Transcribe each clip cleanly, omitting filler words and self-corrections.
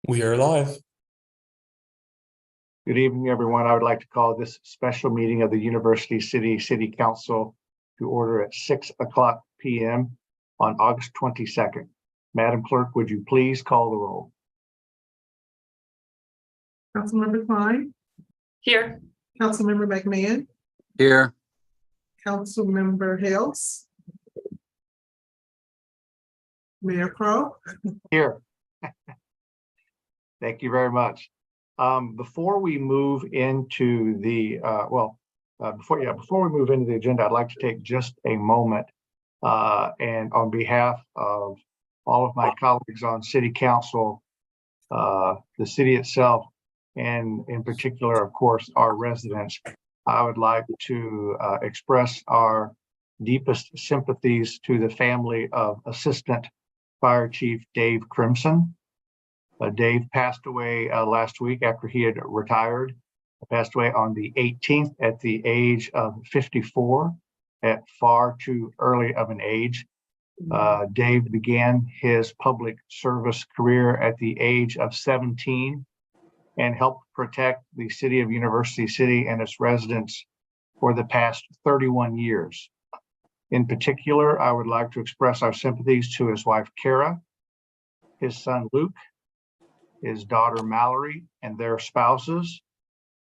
We are live. Good evening, everyone. I would like to call this special meeting of the University City Council to order at 6:00 p.m. on August 22nd. Madam Clerk, would you please call the roll? Councilmember Klein, Here. Councilmember McMahon, Here. Councilmember Hales, Mayor Pro. Here. Thank you very much. Before we move into the before we move into the agenda, I'd like to take just a moment and on behalf of all of my colleagues on City Council, the city itself, and in particular, of course, our residents, I would like to express our deepest sympathies to the family of Assistant Fire Chief Dave Crimson. Dave passed away last week after he had retired. Passed away on the 18th at the age of 54, at far too early of an age. Dave began his public service career at the age of 17 and helped protect the city of University City and its residents for the past 31 years. In particular, I would like to express our sympathies to his wife, Kara, his son, Luke, his daughter, Mallory, and their spouses,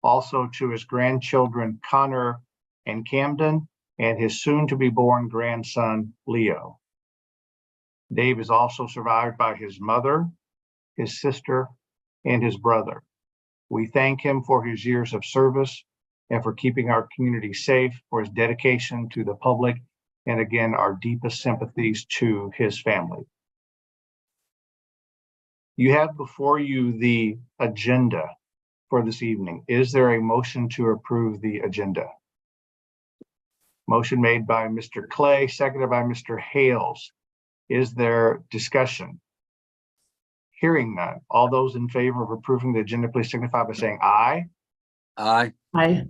also to his grandchildren, Connor and Camden, and his soon-to-be-born grandson, Leo. Dave is also survived by his mother, his sister, and his brother. We thank him for his years of service and for keeping our community safe, for his dedication to the public, and again, our deepest sympathies to his family. You have before you the agenda for this evening. Is there a motion to approve the agenda? Motion made by Mr. Clay, seconded by Mr. Hales. Is there discussion? Hearing none. All those in favor of approving the agenda, please signify by saying aye. Aye. Aye.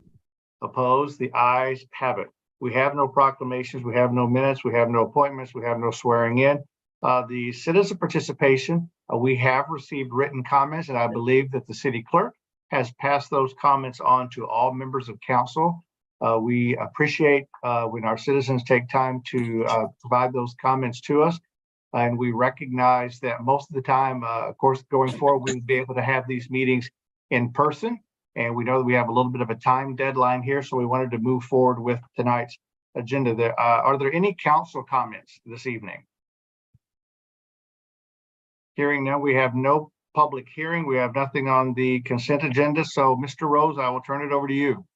Opposed? The ayes have it. We have no proclamations, we have no minutes, we have no appointments, we have no swearing in. The citizen participation, we have received written comments, and I believe that the city clerk has passed those comments on to all members of council. We appreciate when our citizens take time to provide those comments to us. And we recognize that most of the time, of course, going forward, we will be able to have these meetings in person. And we know that we have a little bit of a time deadline here, so we wanted to move forward with tonight's agenda. Are there any council comments this evening? Hearing none, we have no public hearing. We have nothing on the consent agenda. So, Mr. Rose, I will turn it over to you.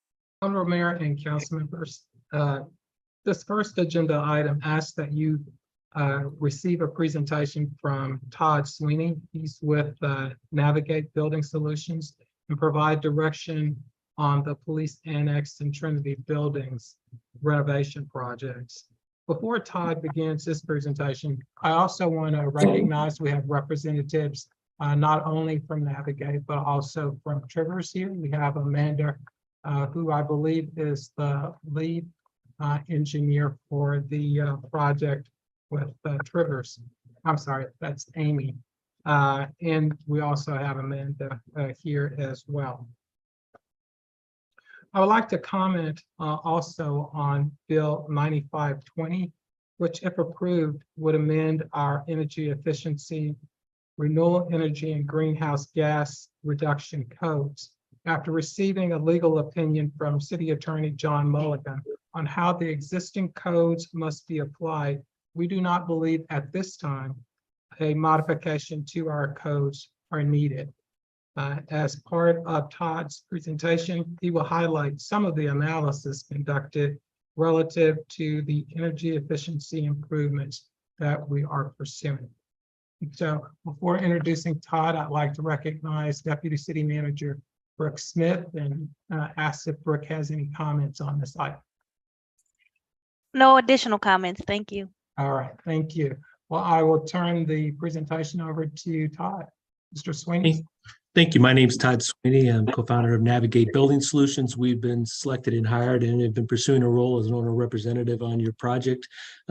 Honorable Mayor and council members, this first agenda item asks that you receive a presentation from Todd Sweeney. He's with Navigate Building Solutions, and provide direction on the Police Annex and Trinity buildings renovation projects. Before Todd begins this presentation, I also want to recognize we have representatives not only from Navigate, but also from Trivers here. We have Amanda, who I believe is the lead engineer for the project with Trivers. I'm sorry, that's Amy. And we also have Amanda here as well. I would like to comment also on Bill 9520, which, if approved, would amend our energy efficiency, renewable energy, and greenhouse gas reduction codes. After receiving a legal opinion from City Attorney John Mulligan on how the existing codes must be applied, we do not believe at this time a modification to our codes are needed. As part of Todd's presentation, he will highlight some of the analysis conducted relative to the energy efficiency improvements that we are pursuing. So before introducing Todd, I'd like to recognize Deputy City Manager Brooke Smith and ask if Brooke has any comments on this item. No additional comments. Thank you. All right, thank you. Well, I will turn the presentation over to Todd. Mr. Sweeney. Thank you. My name's Todd Sweeney. I'm co-founder of Navigate Building Solutions. We've been selected and hired and have been pursuing a role as an owner representative on your project,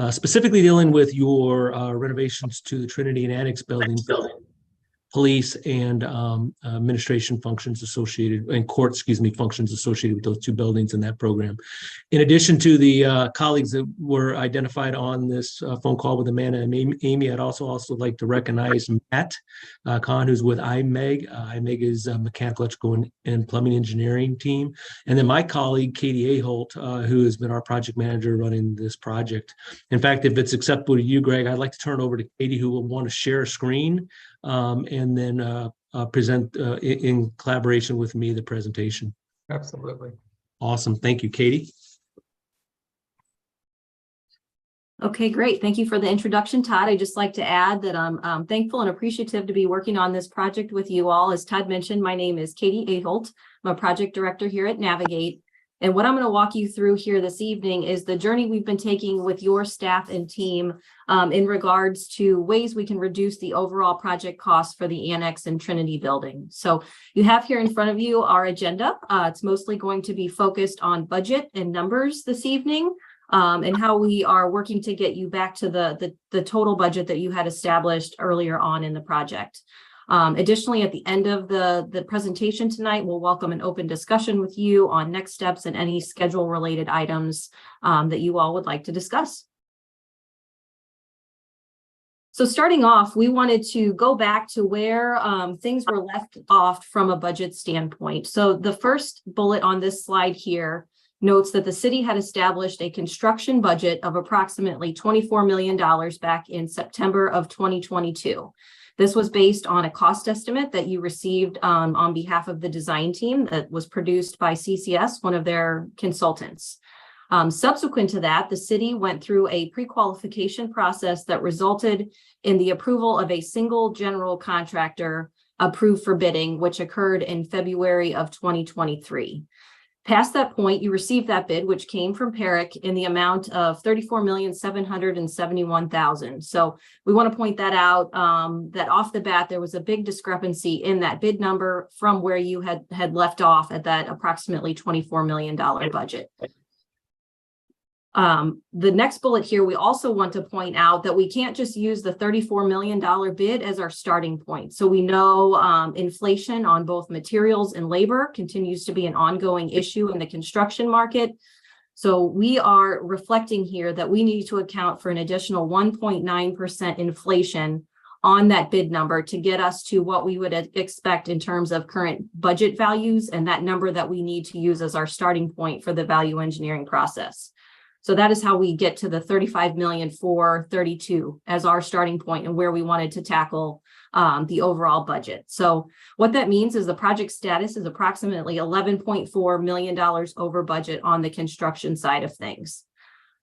specifically dealing with your renovations to the Trinity and Annex building, police and administration functions associated, and court, functions associated with those two buildings in that program. In addition to the colleagues that were identified on this phone call with Amanda and Amy, I'd also like to recognize Matt Kahn, who's with IMEG. IMEG is a mechanical, electrical, and plumbing engineering team. And then my colleague, Katie Aholt, who has been our project manager running this project. In fact, if it's acceptable to you, Greg, I'd like to turn it over to Katie, who will want to share a screen and then present in collaboration with me the presentation. Absolutely. Awesome. Thank you, Katie. Okay, great. Thank you for the introduction, Todd. I'd just like to add that I'm thankful and appreciative to be working on this project with you all. As Todd mentioned, my name is Katie Aholt. I'm a project director here at Navigate. And what I'm going to walk you through here this evening is the journey we've been taking with your staff and team in regards to ways we can reduce the overall project cost for the Annex and Trinity building. So you have here in front of you our agenda. It's mostly going to be focused on budget and numbers this evening. And how we are working to get you back to the total budget that you had established earlier on in the project. Additionally, at the end of the presentation tonight, we'll welcome an open discussion with you on next steps and any schedule related items that you all would like to discuss. So starting off, we wanted to go back to where things were left off from a budget standpoint. So the first bullet on this slide here notes that the city had established a construction budget of approximately $24 million back in September of 2022. This was based on a cost estimate that you received on behalf of the design team that was produced by CCS, one of their consultants. Subsequent to that, the city went through a pre-qualification process that resulted in the approval of a single general contractor approved for bidding, which occurred in February of 2023. Past that point, you received that bid, which came from PERIC in the amount of $34,771,000. So we want to point that out, that off the bat, there was a big discrepancy in that bid number from where you had left off at that approximately $24 million budget. The next bullet here, we also want to point out that we can't just use the $34 million bid as our starting point. So we know inflation on both materials and labor continues to be an ongoing issue in the construction market. So we are reflecting here that we need to account for an additional 1.9% inflation on that bid number to get us to what we would expect in terms of current budget values and that number that we need to use as our starting point for the value engineering process. So that is how we get to the $35,432 as our starting point and where we wanted to tackle the overall budget. So what that means is the project status is approximately $11.4 million over budget on the construction side of things.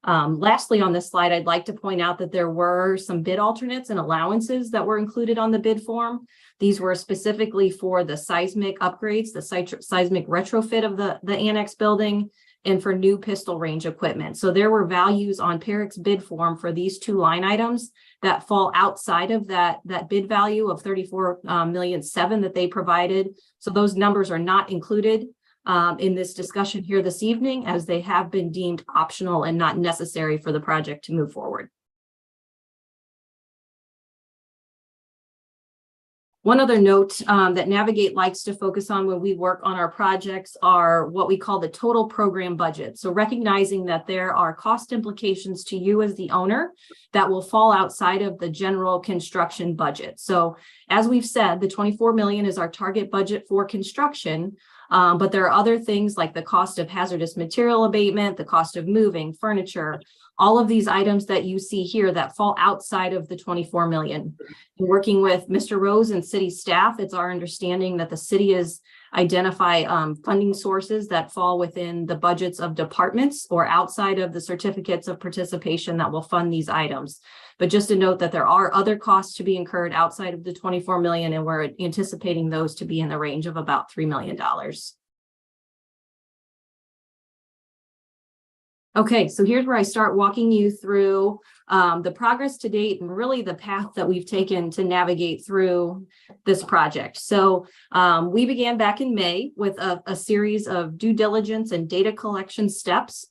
Lastly, on this slide, I'd like to point out that there were some bid alternates and allowances that were included on the bid form. These were specifically for the seismic upgrades, the seismic retrofit of the Annex building, and for new pistol range equipment. So there were values on PERIC's bid form for these two line items that fall outside of that bid value of $34.7 million that they provided. So those numbers are not included in this discussion here this evening, as they have been deemed optional and not necessary for the project to move forward. One other note that Navigate likes to focus on when we work on our projects are what we call the total program budget. So recognizing that there are cost implications to you as the owner that will fall outside of the general construction budget. So as we've said, the $24 million is our target budget for construction, but there are other things like the cost of hazardous material abatement, the cost of moving, furniture, all of these items that you see here that fall outside of the $24 million. Working with Mr. Rose and city staff, it's our understanding that the city is identify funding sources that fall within the budgets of departments or outside of the certificates of participation that will fund these items. But just to note that there are other costs to be incurred outside of the $24 million, and we're anticipating those to be in the range of about $3 million. Okay, so here's where I start walking you through the progress to date and really the path that we've taken to navigate through this project. So we began back in May with a series of due diligence and data collection steps.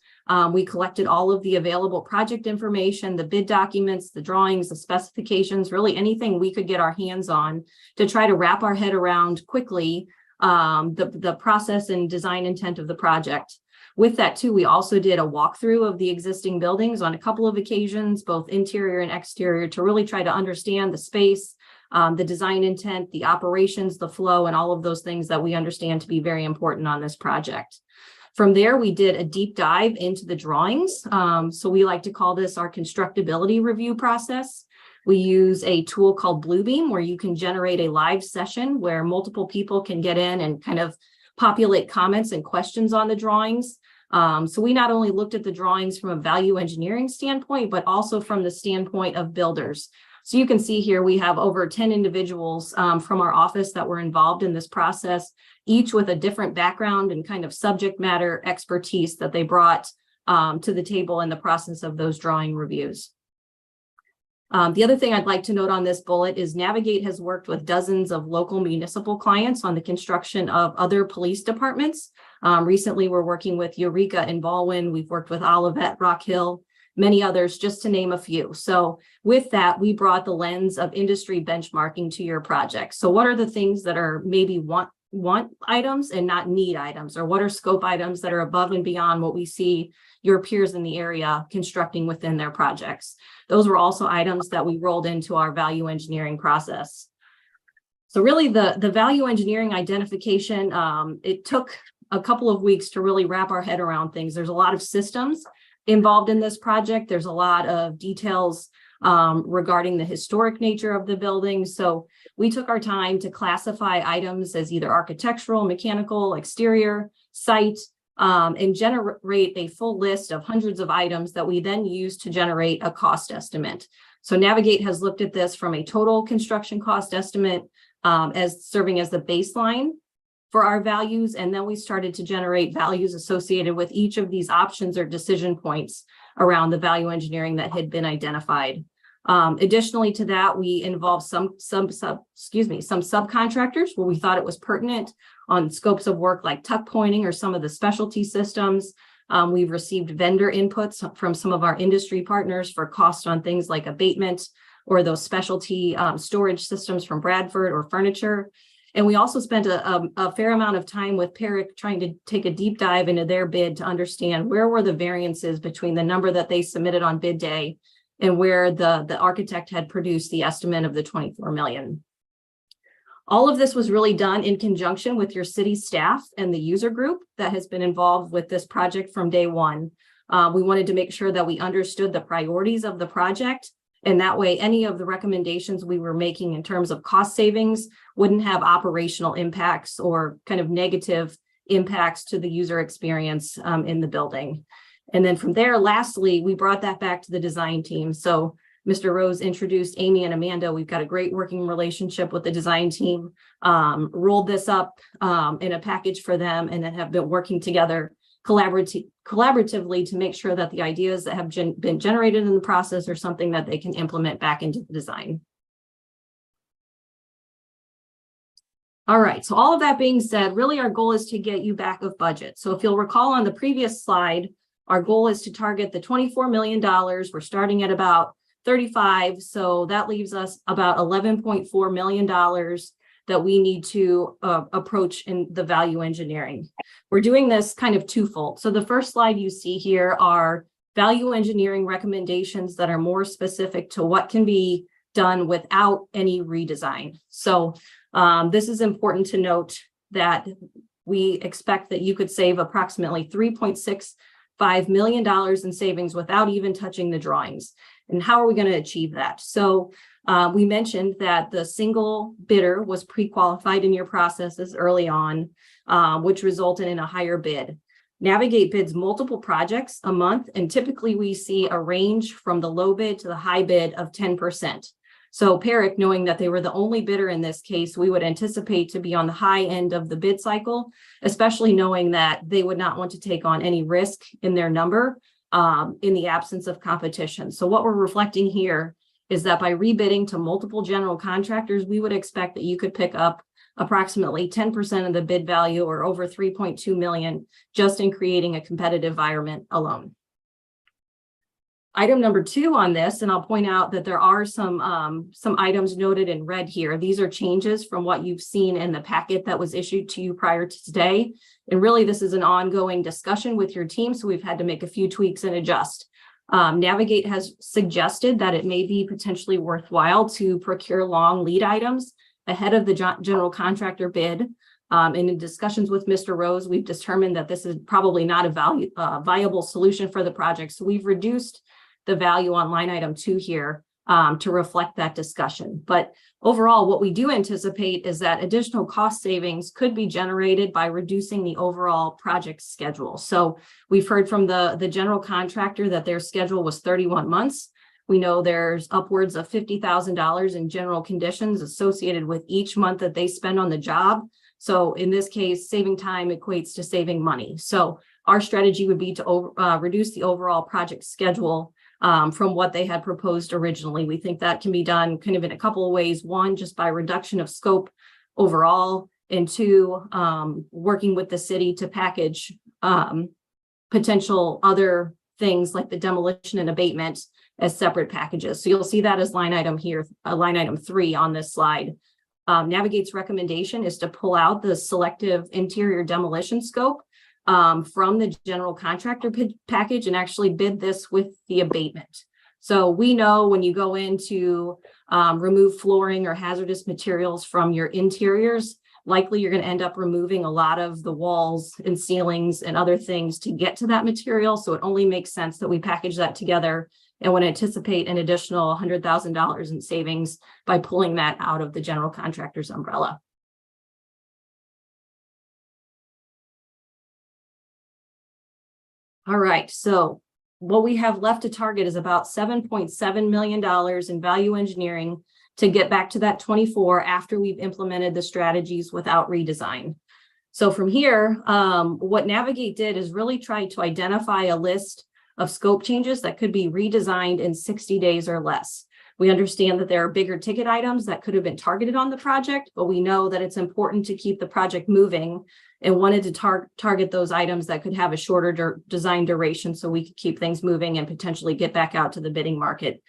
We collected all of the available project information, the bid documents, the drawings, the specifications, really anything we could get our hands on to try to wrap our head around quickly the process and design intent of the project. With that too, we also did a walkthrough of the existing buildings on a couple of occasions, both interior and exterior, to really try to understand the space, the design intent, the operations, the flow, and all of those things that we understand to be very important on this project. From there, we did a deep dive into the drawings. So we like to call this our constructability review process. We use a tool called Bluebeam, where you can generate a live session where multiple people can get in and kind of populate comments and questions on the drawings. So we not only looked at the drawings from a value engineering standpoint, but also from the standpoint of builders. So you can see here, we have over 10 individuals from our office that were involved in this process, each with a different background and kind of subject matter expertise that they brought to the table in the process of those drawing reviews. The other thing I'd like to note on this bullet is Navigate has worked with dozens of local municipal clients on the construction of other police departments. Recently, we're working with Eureka and Baldwin. We've worked with Olivet, Rock Hill, many others, just to name a few. So with that, we brought the lens of industry benchmarking to your project. So what are the things that are maybe want items and not need items, or what are scope items that are above and beyond what we see your peers in the area constructing within their projects? Those were also items that we rolled into our value engineering process. So really the value engineering identification, it took a couple of weeks to really wrap our head around things. There's a lot of systems involved in this project. There's a lot of details regarding the historic nature of the building. So we took our time to classify items as either architectural, mechanical, exterior, site, and generate a full list of hundreds of items that we then use to generate a cost estimate. So Navigate has looked at this from a total construction cost estimate as serving as the baseline for our values. And then we started to generate values associated with each of these options or decision points around the value engineering that had been identified. Additionally to that, we involved some subcontractors where we thought it was pertinent on scopes of work like tuck pointing or some of the specialty systems. We've received vendor inputs from some of our industry partners for cost on things like abatement or those specialty storage systems from Bradford or furniture. And we also spent a fair amount of time with PERIC trying to take a deep dive into their bid to understand where were the variances between the number that they submitted on bid day and where the architect had produced the estimate of the 24 million. All of this was really done in conjunction with your city staff and the user group that has been involved with this project from day one. We wanted to make sure that we understood the priorities of the project, and that way any of the recommendations we were making in terms of cost savings wouldn't have operational impacts or kind of negative impacts to the user experience in the building. And then from there, lastly, we brought that back to the design team. So Mr. Rose introduced Amy and Amanda. We've got a great working relationship with the design team, rolled this up in a package for them, and then have been working together collaboratively to make sure that the ideas that have been generated in the process are something that they can implement back into the design. All right, so all of that being said, really our goal is to get you back of budget. So if you'll recall on the previous slide, our goal is to target the $24 million. We're starting at about 35. So that leaves us about $11.4 million that we need to approach in the value engineering. We're doing this kind of twofold. So the first slide you see here are value engineering recommendations that are more specific to what can be done without any redesign. So this is important to note that we expect that you could save approximately $3.65 million in savings without even touching the drawings. And how are we going to achieve that? So we mentioned that the single bidder was pre-qualified in your processes early on, which resulted in a higher bid. Navigate bids multiple projects a month, and typically we see a range from the low bid to the high bid of 10%. So PERIC, knowing that they were the only bidder in this case, we would anticipate to be on the high end of the bid cycle, especially knowing that they would not want to take on any risk in their number in the absence of competition. So what we're reflecting here is that by rebidding to multiple general contractors, we would expect that you could pick up approximately 10% of the bid value, or over 3.2 million, just in creating a competitive environment alone. Item number 2 on this, and I'll point out that there are some items noted in red here. These are changes from what you've seen in the packet that was issued to you prior to today. And really, this is an ongoing discussion with your team, so we've had to make a few tweaks and adjust. Navigate has suggested that it may be potentially worthwhile to procure long lead items ahead of the general contractor bid. And in discussions with Mr. Rose, we've determined that this is probably not a viable solution for the project. So we've reduced the value on line item 2 here to reflect that discussion. But overall, what we do anticipate is that additional cost savings could be generated by reducing the overall project schedule. So we've heard from the general contractor that their schedule was 31 months. We know there's upwards of $50,000 in general conditions associated with each month that they spend on the job. So in this case, saving time equates to saving money. So our strategy would be to reduce the overall project schedule from what they had proposed originally. We think that can be done kind of in a couple of ways. 1, just by reduction of scope overall, and 2, working with the city to package potential other things like the demolition and abatement as separate packages. So you'll see that as line item here, line item 3 on this slide. Navigate's recommendation is to pull out the selective interior demolition scope from the general contractor package and actually bid this with the abatement. So we know when you go in to remove flooring or hazardous materials from your interiors, likely you're going to end up removing a lot of the walls and ceilings and other things to get to that material. So it only makes sense that we package that together and would anticipate an additional $100,000 in savings by pulling that out of the general contractor's umbrella. All right, so what we have left to target is about $7.7 million in value engineering to get back to that 24 after we've implemented the strategies without redesign. So from here, what Navigate did is really try to identify a list of scope changes that could be redesigned in 60 days or less. We understand that there are bigger ticket items that could have been targeted on the project, but we know that it's important to keep the project moving and wanted to target those items that could have a shorter design duration so we could keep things moving and potentially get back out to the bidding market.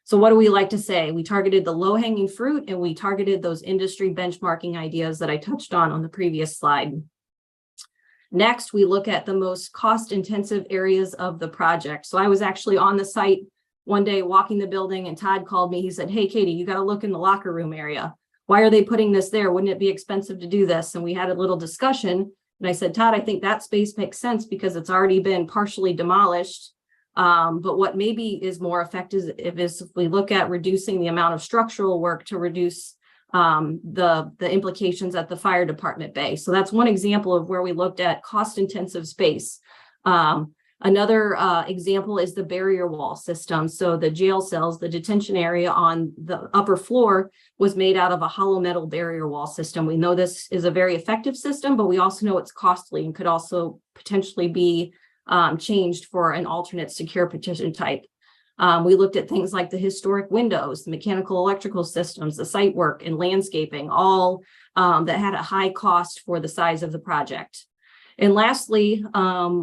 So what do we like to say? We targeted the low-hanging fruit and we targeted those industry benchmarking ideas that I touched on the previous slide. Next, we look at the most cost-intensive areas of the project. So I was actually on the site one day walking the building and Todd called me. He said, "Hey, Katie, you got to look in the locker room area. Why are they putting this there? Wouldn't it be expensive to do this?" And we had a little discussion. And I said, "Todd, I think that space makes sense because it's already been partially demolished. But what maybe is more effective is if we look at reducing the amount of structural work to reduce the implications at the fire department bay." So that's one example of where we looked at cost-intensive space. Another example is the barrier wall system. So the jail cells, the detention area on the upper floor was made out of a hollow metal barrier wall system. We know this is a very effective system, but we also know it's costly and could also potentially be changed for an alternate secure partition type. We looked at things like the historic windows, the mechanical electrical systems, the site work and landscaping, all that had a high cost for the size of the project. And lastly,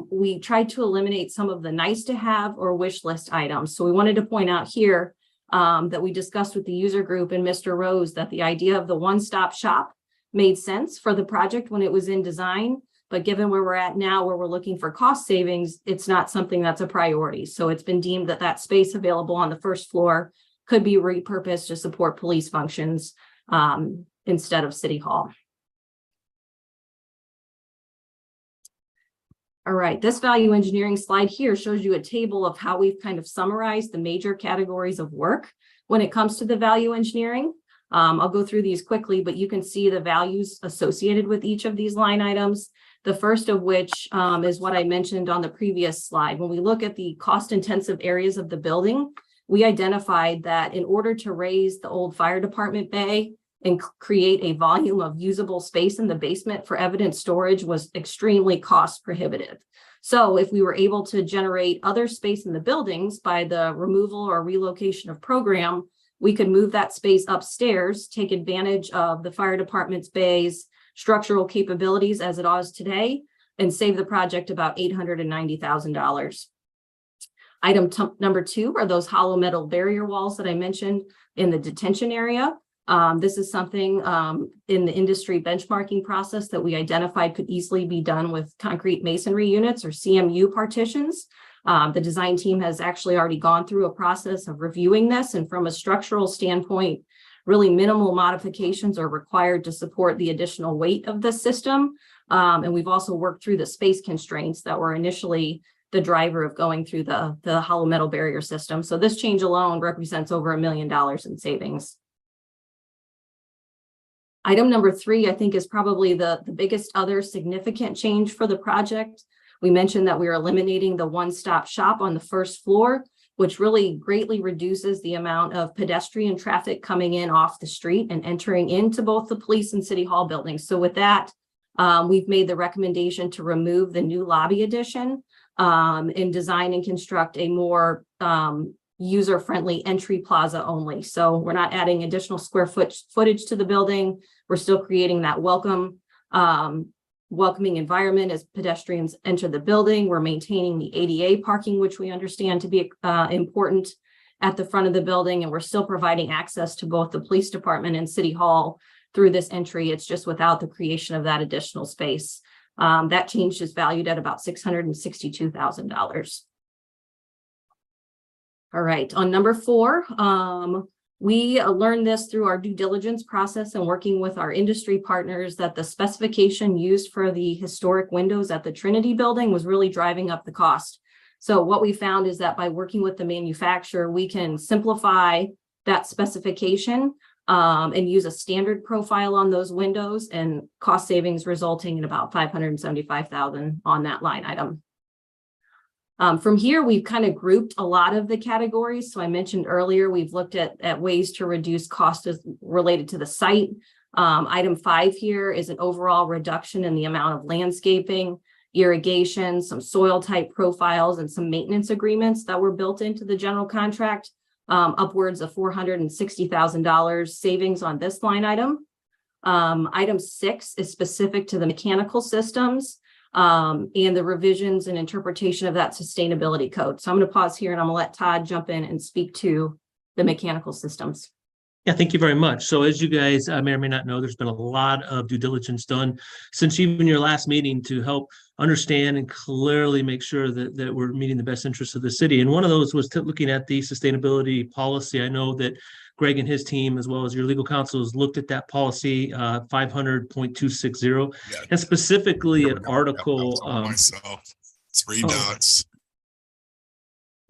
we tried to eliminate some of the nice to have or wish list items. So we wanted to point out here that we discussed with the user group and Mr. Rose that the idea of the one-stop shop made sense for the project when it was in design. But given where we're at now, where we're looking for cost savings, it's not something that's a priority. So it's been deemed that that space available on the first floor could be repurposed to support police functions instead of City Hall. All right, this value engineering slide here shows you a table of how we've kind of summarized the major categories of work when it comes to the value engineering. I'll go through these quickly, but you can see the values associated with each of these line items. The first of which is what I mentioned on the previous slide. When we look at the cost-intensive areas of the building, we identified that in order to raise the old fire department bay and create a volume of usable space in the basement for evidence storage was extremely cost prohibitive. So if we were able to generate other space in the buildings by the removal or relocation of program, we could move that space upstairs, take advantage of the fire department's bay's structural capabilities as it is today, and save the project about $890,000. Item number 2 are those hollow metal barrier walls that I mentioned in the detention area. This is something in the industry benchmarking process that we identified could easily be done with concrete masonry units or CMU partitions. The design team has actually already gone through a process of reviewing this, and from a structural standpoint, really minimal modifications are required to support the additional weight of the system. And we've also worked through the space constraints that were initially the driver of going through the hollow metal barrier system. So this change alone represents over $1 million in savings. Item number 3, I think, is probably the biggest other significant change for the project. We mentioned that we are eliminating the one-stop shop on the first floor, which really greatly reduces the amount of pedestrian traffic coming in off the street and entering into both the police and city hall buildings. So with that, we've made the recommendation to remove the new lobby addition and design and construct a more user-friendly entry plaza only. So we're not adding additional square footage to the building. We're still creating that welcoming environment as pedestrians enter the building. We're maintaining the ADA parking, which we understand to be important at the front of the building, and we're still providing access to both the police department and city hall through this entry. It's just without the creation of that additional space. That change is valued at about $662,000. All right, on number 4, we learned this through our due diligence process and working with our industry partners that the specification used for the historic windows at the Trinity building was really driving up the cost. So what we found is that by working with the manufacturer, we can simplify that specification and use a standard profile on those windows, and cost savings resulting in about $575,000 on that line item. From here, we've kind of grouped a lot of the categories. So I mentioned earlier, we've looked at ways to reduce costs related to the site. Item 5 here is an overall reduction in the amount of landscaping, irrigation, some soil type profiles, and some maintenance agreements that were built into the general contract, upwards of $460,000 savings on this line item. Item 6 is specific to the mechanical systems and the revisions and interpretation of that sustainability code. So I'm going to pause here and I'm going to let Todd jump in and speak to the mechanical systems. Yeah, thank you very much. So as you guys may or may not know, there's been a lot of due diligence done since even your last meeting to help understand and clearly make sure that we're meeting the best interests of the city. And one of those was looking at the sustainability policy. I know that Greg and his team, as well as your legal counsel, has looked at that policy 500.260, and specifically an article. Myself, 3 dots.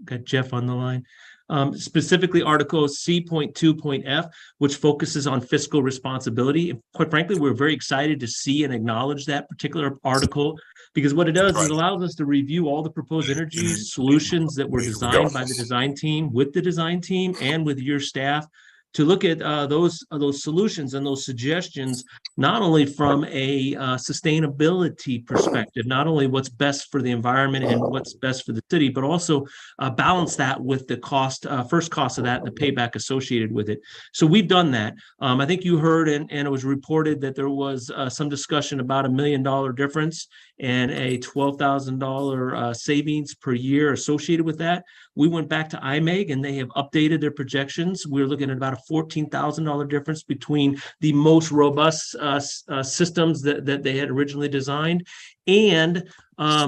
Got Jeff on the line. Specifically Article C.2.F, which focuses on fiscal responsibility. And quite frankly, we're very excited to see and acknowledge that particular article, because what it does is it allows us to review all the proposed energy solutions that were designed by the design team, with the design team and with your staff, to look at those solutions and those suggestions, not only from a sustainability perspective, not only what's best for the environment and what's best for the city, but also balance that with the cost, first cost of that and the payback associated with it. So we've done that. I think you heard and it was reported that there was some discussion about $1 million difference and a $12,000 savings per year associated with that. We went back to IMEG and they have updated their projections. We're looking at about a $14,000 difference between the most robust systems that they had originally designed. And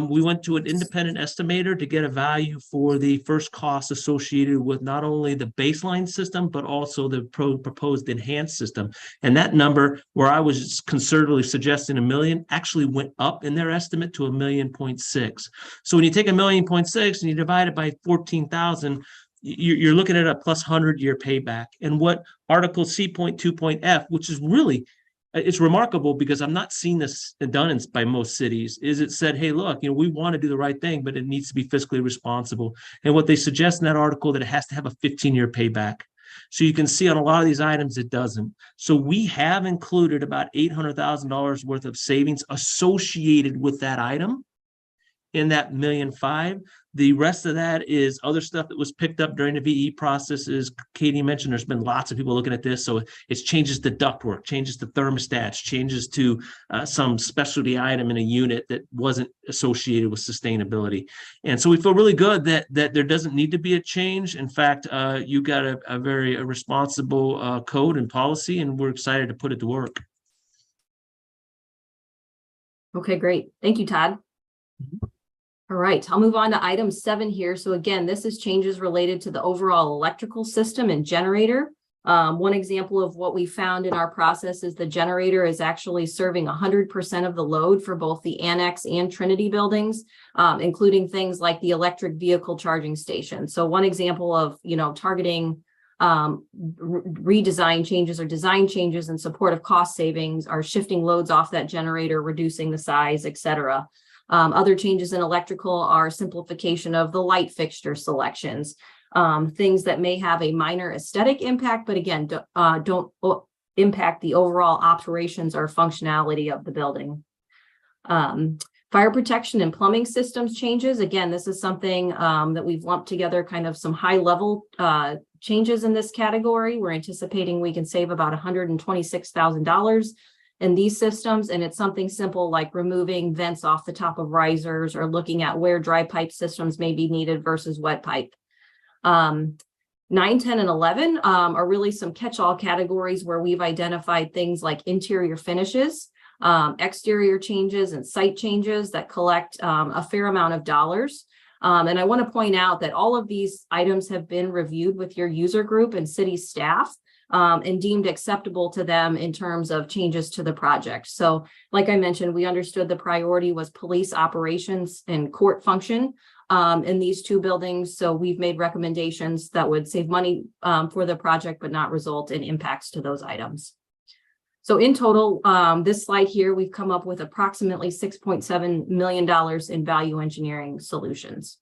we went to an independent estimator to get a value for the first cost associated with not only the baseline system, but also the proposed enhanced system. And that number, where I was conservatively suggesting $1 million, actually went up in their estimate to $1.6 million. So when you take $1.6 million and you divide it by 14,000, you're looking at a plus 100-year payback. And what Article C.2.F, which is really, it's remarkable because I'm not seeing this done by most cities, is it said, hey, look, we want to do the right thing, but it needs to be fiscally responsible. And what they suggest in that article, that it has to have a 15-year payback. So you can see on a lot of these items, it doesn't. So we have included about $800,000 worth of savings associated with that item in that $1.5 million. The rest of that is other stuff that was picked up during the VE processes. Katie mentioned there's been lots of people looking at this. So it's changes to ductwork, changes to thermostats, changes to some specialty item in a unit that wasn't associated with sustainability. And so we feel really good that there doesn't need to be a change. In fact, you got a very responsible code and policy, and we're excited to put it to work. Okay, great. Thank you, Todd. All right, I'll move on to item 7 here. So again, this is changes related to the overall electrical system and generator. One example of what we found in our process is the generator is actually serving 100% of the load for both the Annex and Trinity buildings, including things like the electric vehicle charging station. So one example of, targeting redesign changes or design changes in support of cost savings are shifting loads off that generator, reducing the size, et cetera. Other changes in electrical are simplification of the light fixture selections, things that may have a minor aesthetic impact, but again, don't impact the overall operations or functionality of the building. Fire protection and plumbing systems changes. Again, this is something that we've lumped together, kind of some high level changes in this category. We're anticipating we can save about $126,000 in these systems, and it's something simple like removing vents off the top of risers or looking at where dry pipe systems may be needed versus wet pipe. 9, 10, and 11 are really some catch-all categories where we've identified things like interior finishes, exterior changes, and site changes that collect a fair amount of dollars. And I want to point out that all of these items have been reviewed with your user group and city staff, and deemed acceptable to them in terms of changes to the project. So like I mentioned, we understood the priority was police operations and court function in these 2 buildings. So we've made recommendations that would save money for the project, but not result in impacts to those items. So in total, this slide here, we've come up with approximately $6.7 million in value engineering solutions.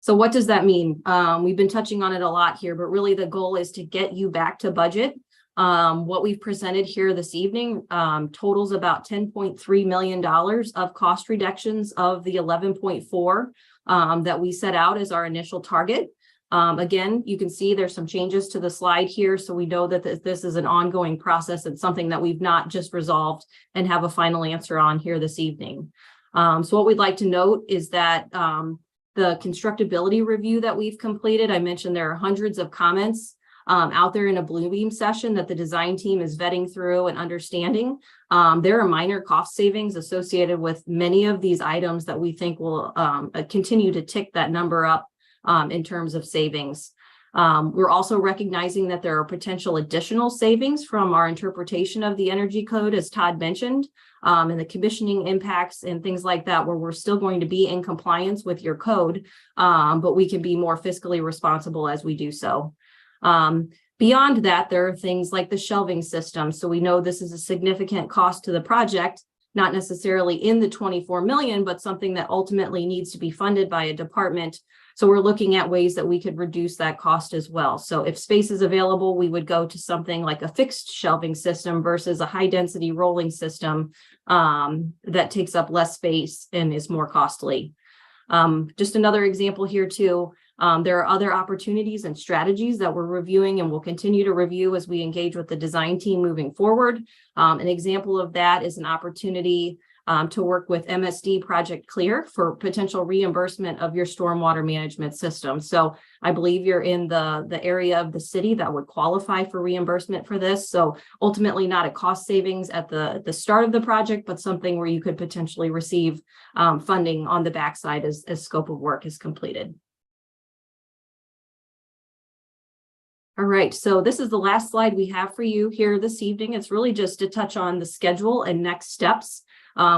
So what does that mean? We've been touching on it a lot here, but really the goal is to get you back to budget. What we've presented here this evening totals about $10.3 million of cost reductions of the 11.4 that we set out as our initial target. Again, you can see there's some changes to the slide here. So we know that this is an ongoing process and something that we've not just resolved and have a final answer on here this evening. So what we'd like to note is that the constructability review that we've completed, I mentioned there are hundreds of comments out there in a Bluebeam session that the design team is vetting through and understanding. There are minor cost savings associated with many of these items that we think will continue to tick that number up in terms of savings. We're also recognizing that there are potential additional savings from our interpretation of the energy code, as Todd mentioned, and the commissioning impacts and things like that, where we're still going to be in compliance with your code, but we can be more fiscally responsible as we do so. Beyond that, there are things like the shelving system. So we know this is a significant cost to the project, not necessarily in the 24 million, but something that ultimately needs to be funded by a department. So we're looking at ways that we could reduce that cost as well. So if space is available, we would go to something like a fixed shelving system versus a high density rolling system that takes up less space and is more costly. Just another example here too. There are other opportunities and strategies that we're reviewing and will continue to review as we engage with the design team moving forward. An example of that is an opportunity to work with MSD Project Clear for potential reimbursement of your stormwater management system. So I believe you're in the area of the city that would qualify for reimbursement for this. So ultimately not a cost savings at the start of the project, but something where you could potentially receive funding on the backside as scope of work is completed. All right, so this is the last slide we have for you here this evening. It's really just to touch on the schedule and next steps.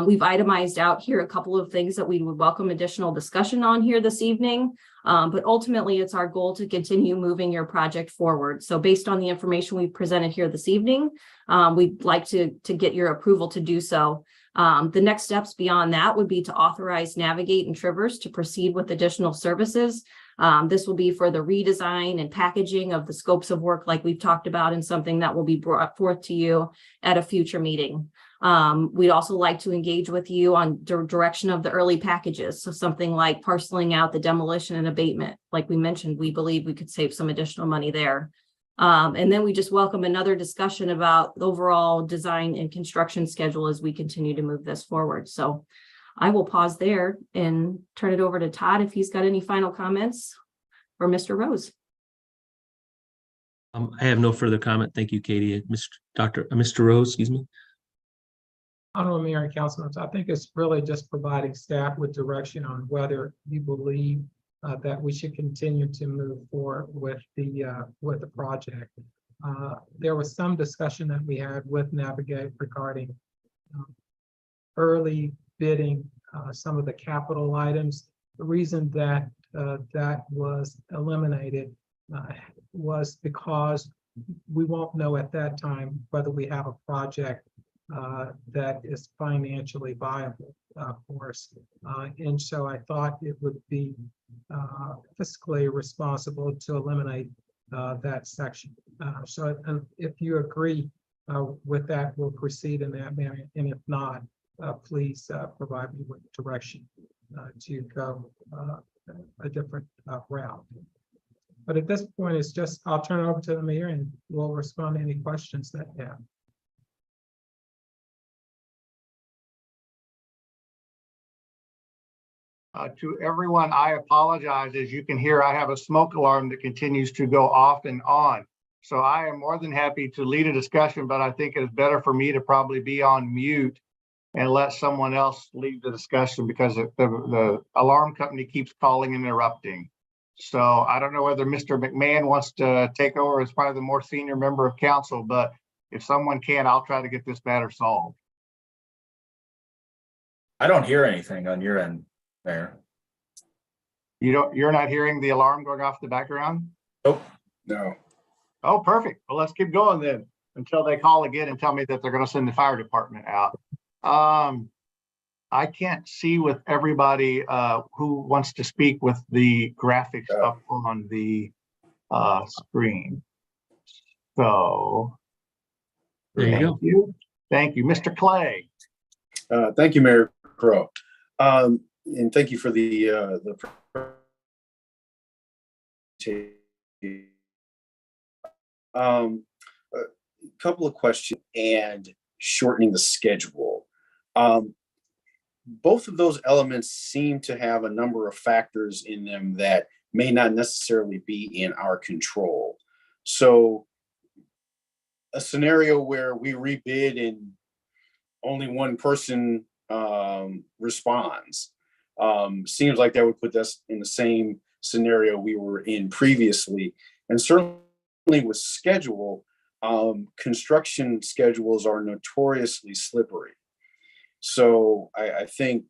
We've itemized out here a couple of things that we would welcome additional discussion on here this evening, but ultimately it's our goal to continue moving your project forward. So based on the information we've presented here this evening, we'd like to get your approval to do so. The next steps beyond that would be to authorize Navigate and Trivers to proceed with additional services. This will be for the redesign and packaging of the scopes of work like we've talked about, and something that will be brought forth to you at a future meeting. We'd also like to engage with you on direction of the early packages. So something like parceling out the demolition and abatement. Like we mentioned, we believe we could save some additional money there. And then we just welcome another discussion about the overall design and construction schedule as we continue to move this forward. So I will pause there and turn it over to Todd if he's got any final comments, or Mr. Rose. I have no further comment. Thank you, Katie. Mr. Rose, excuse me. Honorable Mayor and council members, I think it's really just providing staff with direction on whether you believe that we should continue to move forward with the project. There was some discussion that we had with Navigate regarding early bidding some of the capital items. The reason that that was eliminated was because we won't know at that time whether we have a project that is financially viable for us. And so I thought it would be fiscally responsible to eliminate that section. So if you agree with that, we'll proceed in that manner. And if not, please provide me with direction to go a different route. But at this point, it's just, I'll turn it over to the mayor and we'll respond to any questions that you have. To everyone, I apologize. As you can hear, I have a smoke alarm that continues to go off and on. So I am more than happy to lead a discussion, but I think it is better for me to probably be on mute and let someone else lead the discussion, because the alarm company keeps calling and interrupting. So I don't know whether Mr. McMahon wants to take over as probably the more senior member of council, but if someone can, I'll try to get this matter solved. I don't hear anything on your end, Mayor. You're not hearing the alarm going off in the background? Nope. No. Oh, perfect. Well, let's keep going then until they call again and tell me that they're going to send the fire department out. I can't see with everybody who wants to speak with the graphics up on the screen. So There you go. Thank you, Mr. Clay. Thank you, Mayor Crow. And thank you for the a couple of questions and shortening the schedule. Both of those elements seem to have a number of factors in them that may not necessarily be in our control. So a scenario where we rebid and only one person responds seems like that would put us in the same scenario we were in previously. And certainly with schedule, construction schedules are notoriously slippery. So I think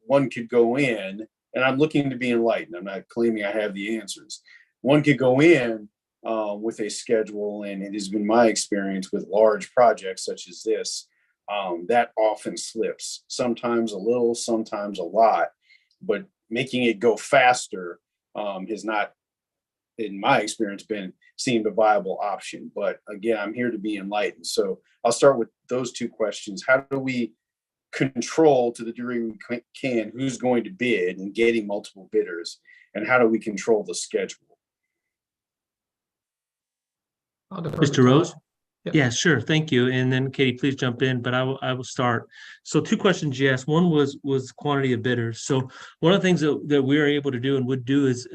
one could go in, and I'm looking to be enlightened. I'm not claiming I have the answers. One could go in with a schedule, and it has been my experience with large projects such as this, that often slips, sometimes a little, sometimes a lot, but making it go faster has not, in my experience, seemed a viable option. But again, I'm here to be enlightened. So I'll start with those two questions. How do we control, to the degree we can, who's going to bid and getting multiple bidders? And how do we control the schedule? Mr. Rose? Yep. Yeah, sure. Thank you. And then Katie, please jump in, but I will start. So two questions you asked. One was quantity of bidders. So one of the things that we're able to do and would do is,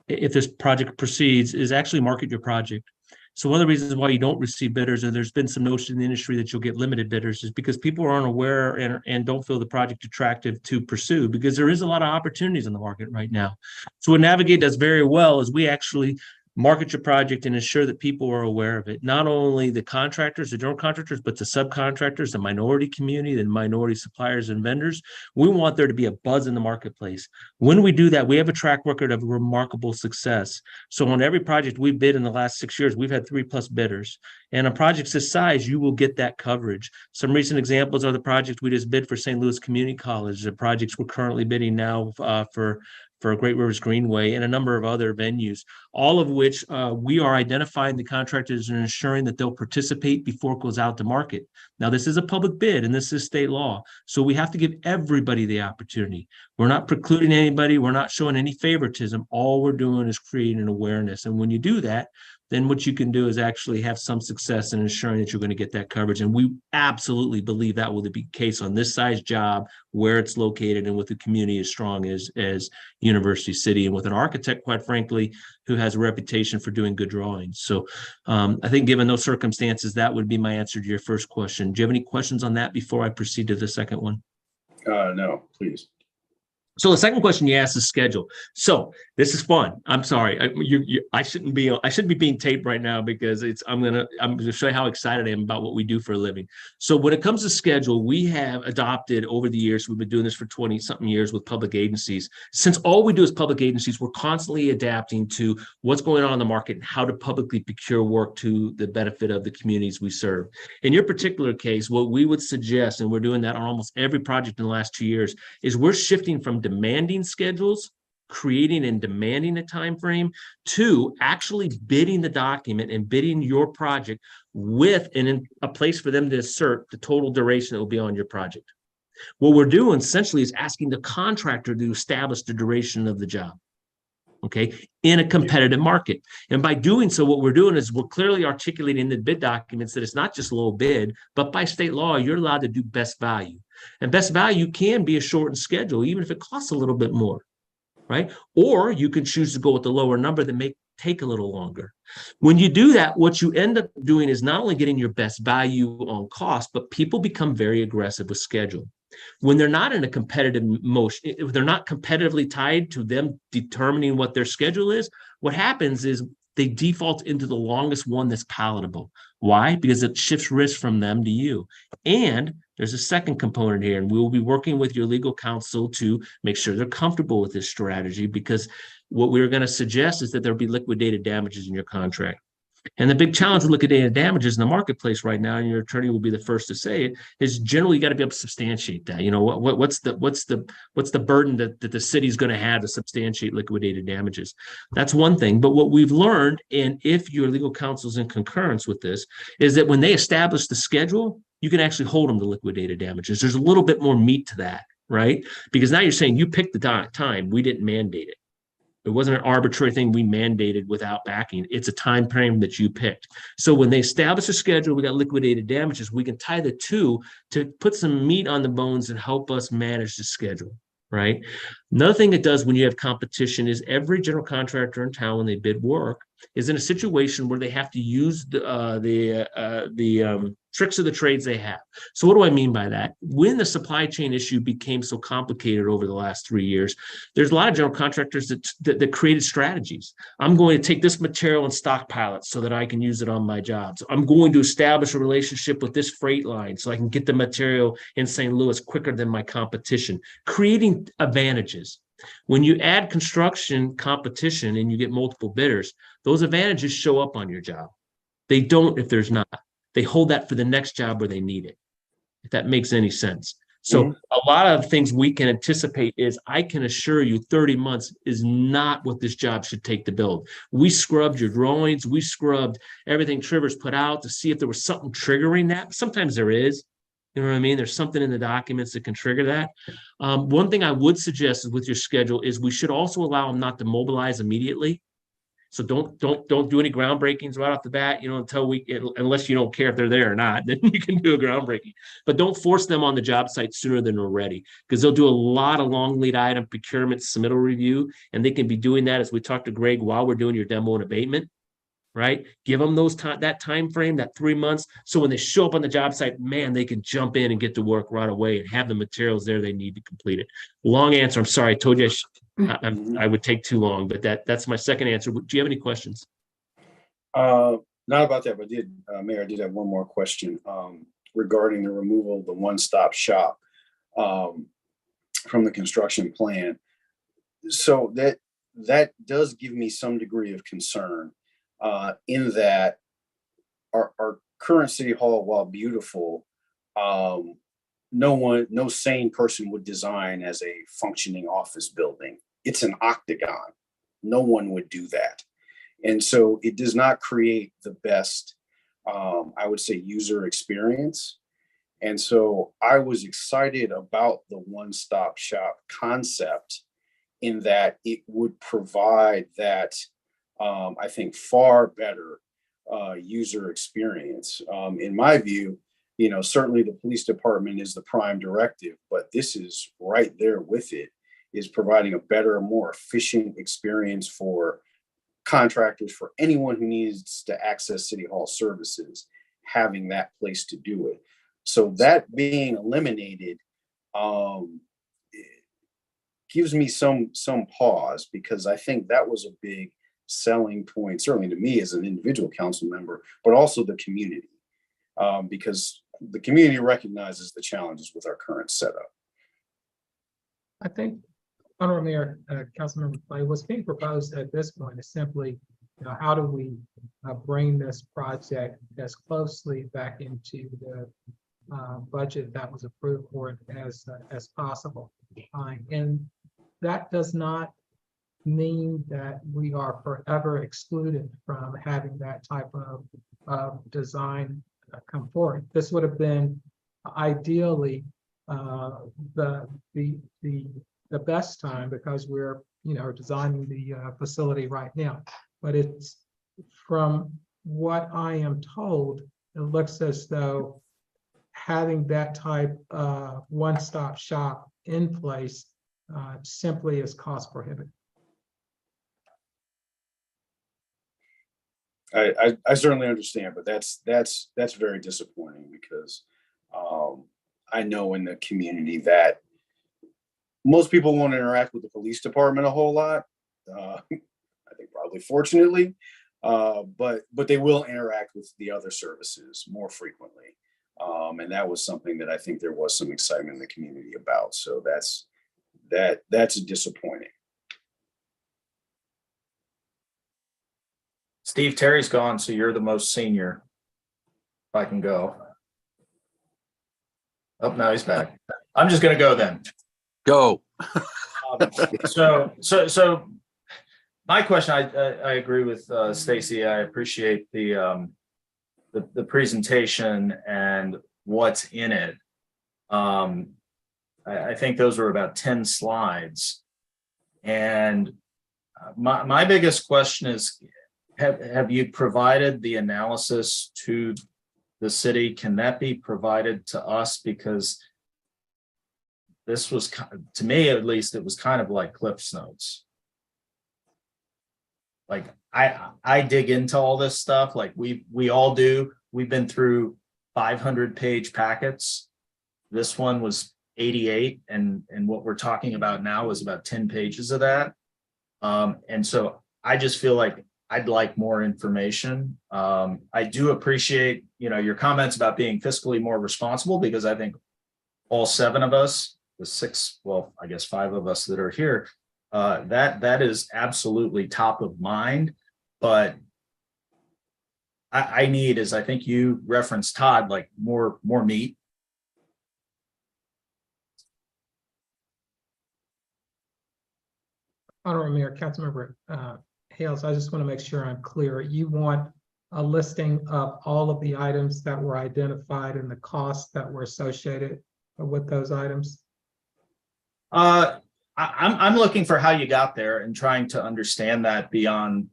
if this project proceeds, is actually market your project. So one of the reasons why you don't receive bidders, and there's been some notion in the industry that you'll get limited bidders, is because people aren't aware and don't feel the project attractive to pursue, because there is a lot of opportunities in the market right now. So what Navigate does very well is we actually market your project and ensure that people are aware of it. Not only the contractors, the general contractors, but the subcontractors, the minority community, the minority suppliers and vendors. We want there to be a buzz in the marketplace. When we do that, we have a track record of remarkable success. So on every project we bid in the last 6 years, we've had 3+ bidders. And on projects this size, you will get that coverage. Some recent examples are the project we just bid for St. Louis Community College, the projects we're currently bidding now for for Great Rivers Greenway and a number of other venues, all of which we are identifying the contractors and ensuring that they'll participate before it goes out to market. Now, this is a public bid and this is state law, so we have to give everybody the opportunity. We're not precluding anybody. We're not showing any favoritism. All we're doing is creating an awareness. And when you do that, then what you can do is actually have some success in ensuring that you're going to get that coverage. And we absolutely believe that will be the case on this size job, where it's located, and with the community as strong as University City, and with an architect, quite frankly, who has a reputation for doing good drawings. So I think given those circumstances, that would be my answer to your first question. Do you have any questions on that before I proceed to the second one? No, please. So the second question you asked is schedule. So this is fun. I'm sorry. I shouldn't be being taped right now because I'm gonna show you how excited I am about what we do for a living. So when it comes to schedule, we have adopted over the years, we've been doing this for 20 something years with public agencies. Since all we do is public agencies, we're constantly adapting to what's going on in the market and how to publicly procure work to the benefit of the communities we serve. In your particular case, what we would suggest, and we're doing that on almost every project in the last 2 years, is we're shifting from demanding schedules, creating and demanding a time frame, to actually bidding the document and bidding your project with a place for them to assert the total duration that will be on your project. What we're doing essentially is asking the contractor to establish the duration of the job, okay, in a competitive market. And by doing so, what we're doing is we're clearly articulating in the bid documents that it's not just low bid, but by state law, you're allowed to do best value. And best value can be a shortened schedule, even if it costs a little bit more, right? Or you can choose to go with the lower number that may take a little longer. When you do that, what you end up doing is not only getting your best value on cost, but people become very aggressive with schedule. When they're not in a competitive motion, if they're not competitively tied to them determining what their schedule is, what happens is they default into the longest one that's palatable. Why? Because it shifts risk from them to you. And there's a second component here, and we will be working with your legal counsel to make sure they're comfortable with this strategy, because what we're going to suggest is that there'll be liquidated damages in your contract. And the big challenge with liquidated damages in the marketplace right now, and your attorney will be the first to say it, is generally you got to be able to substantiate that. You know, what's the burden that the city's going to have to substantiate liquidated damages? That's one thing. But what we've learned, and if your legal counsel's in concurrence with this, is that when they establish the schedule, you can actually hold them to liquidated damages. There's a little bit more meat to that, right? Because now you're saying you picked the time, we didn't mandate it. It wasn't an arbitrary thing we mandated without backing. It's a time frame that you picked. So when they establish a schedule, we got liquidated damages, we can tie the two to put some meat on the bones and help us manage the schedule, right? Another thing it does when you have competition is every general contractor in town, when they bid work, is in a situation where they have to use the tricks of the trades they have. So what do I mean by that? When the supply chain issue became so complicated over the last 3 years, there's a lot of general contractors that created strategies. I'm going to take this material and stockpile it so that I can use it on my jobs. I'm going to establish a relationship with this freight line so I can get the material in St. Louis quicker than my competition, creating advantages. When you add construction competition and you get multiple bidders, those advantages show up on your job. They don't if there's not. They hold that for the next job where they need it, if that makes any sense. So a lot of things we can anticipate is, I can assure you 30 months is not what this job should take to build. We scrubbed your drawings. We scrubbed everything Trivers put out to see if there was something triggering that. Sometimes there is. You know what I mean? There's something in the documents that can trigger that. One thing I would suggest is with your schedule is we should also allow them not to mobilize immediately. So don't do any groundbreakings right off the bat, you know, unless you don't care if they're there or not, then you can do a groundbreaking. But don't force them on the job site sooner than they're ready, because they'll do a lot of long lead item procurement submittal review, and they can be doing that, as we talked to Greg, while we're doing your demo and abatement. Right? Give them that time frame, that 3 months. So when they show up on the job site, man, they can jump in and get to work right away and have the materials there they need to complete it. Long answer. I'm sorry. I told you I would take too long, but that's my second answer. Do you have any questions? Not about that, but Mayor, I did have one more question regarding the removal of the one-stop shop from the construction plan. So that does give me some degree of concern. In that our current city hall, while beautiful, no sane person would design as a functioning office building. it's an octagon. No one would do that. And so it does not create the best, I would say, user experience. And so I was excited about the one-stop shop concept in that it would provide that, I think, far better user experience. In my view, certainly the police department is the prime directive, but this is right there with it, is providing a better, more efficient experience for contractors, for anyone who needs to access City Hall services, having that place to do it. So that being eliminated gives me some pause, because I think that was a big selling point, certainly to me as an individual council member, but also the community, because the community recognizes the challenges with our current setup. I think, Honorable Mayor, Councilmember Clay, what's being proposed at this point is simply, how do we bring this project as closely back into the budget that was approved for it as possible. And that does not mean that we are forever excluded from having that type of design come forward. This would have been ideally the best time, because we're designing the facility right now. But it's, from what I am told, it looks as though having that type of one-stop shop in place simply is cost prohibitive. I certainly understand, but that's very disappointing, because I know in the community that most people won't interact with the police department a whole lot. I think probably fortunately, but they will interact with the other services more frequently. And that was something that I think there was some excitement in the community about. So that's disappointing. Steve, Terry's gone, so you're the most senior. If I can go. Oh, no, he's back. I'm just gonna go then. Go. So my question, I agree with Stacy. I appreciate the presentation and what's in it. I think those were about 10 slides. And my biggest question is, have you provided the analysis to the city? Can that be provided to us? Because this was, to me at least, it was kind of like Cliff's Notes. Like I dig into all this stuff, like we all do. We've been through 500-page packets. This one was 88, and what we're talking about now is about 10 pages of that. And so I just feel like I'd like more information. I do appreciate, your comments about being fiscally more responsible, because I think all 7 of us, the 6, well, I guess 5 of us that are here, that is absolutely top of mind. But I need, as I think you referenced, Todd, like more meat. Honorable Mayor, Councilmember Hales, I just want to make sure I'm clear. You want a listing of all of the items that were identified and the costs that were associated with those items? I'm looking for how you got there and trying to understand that beyond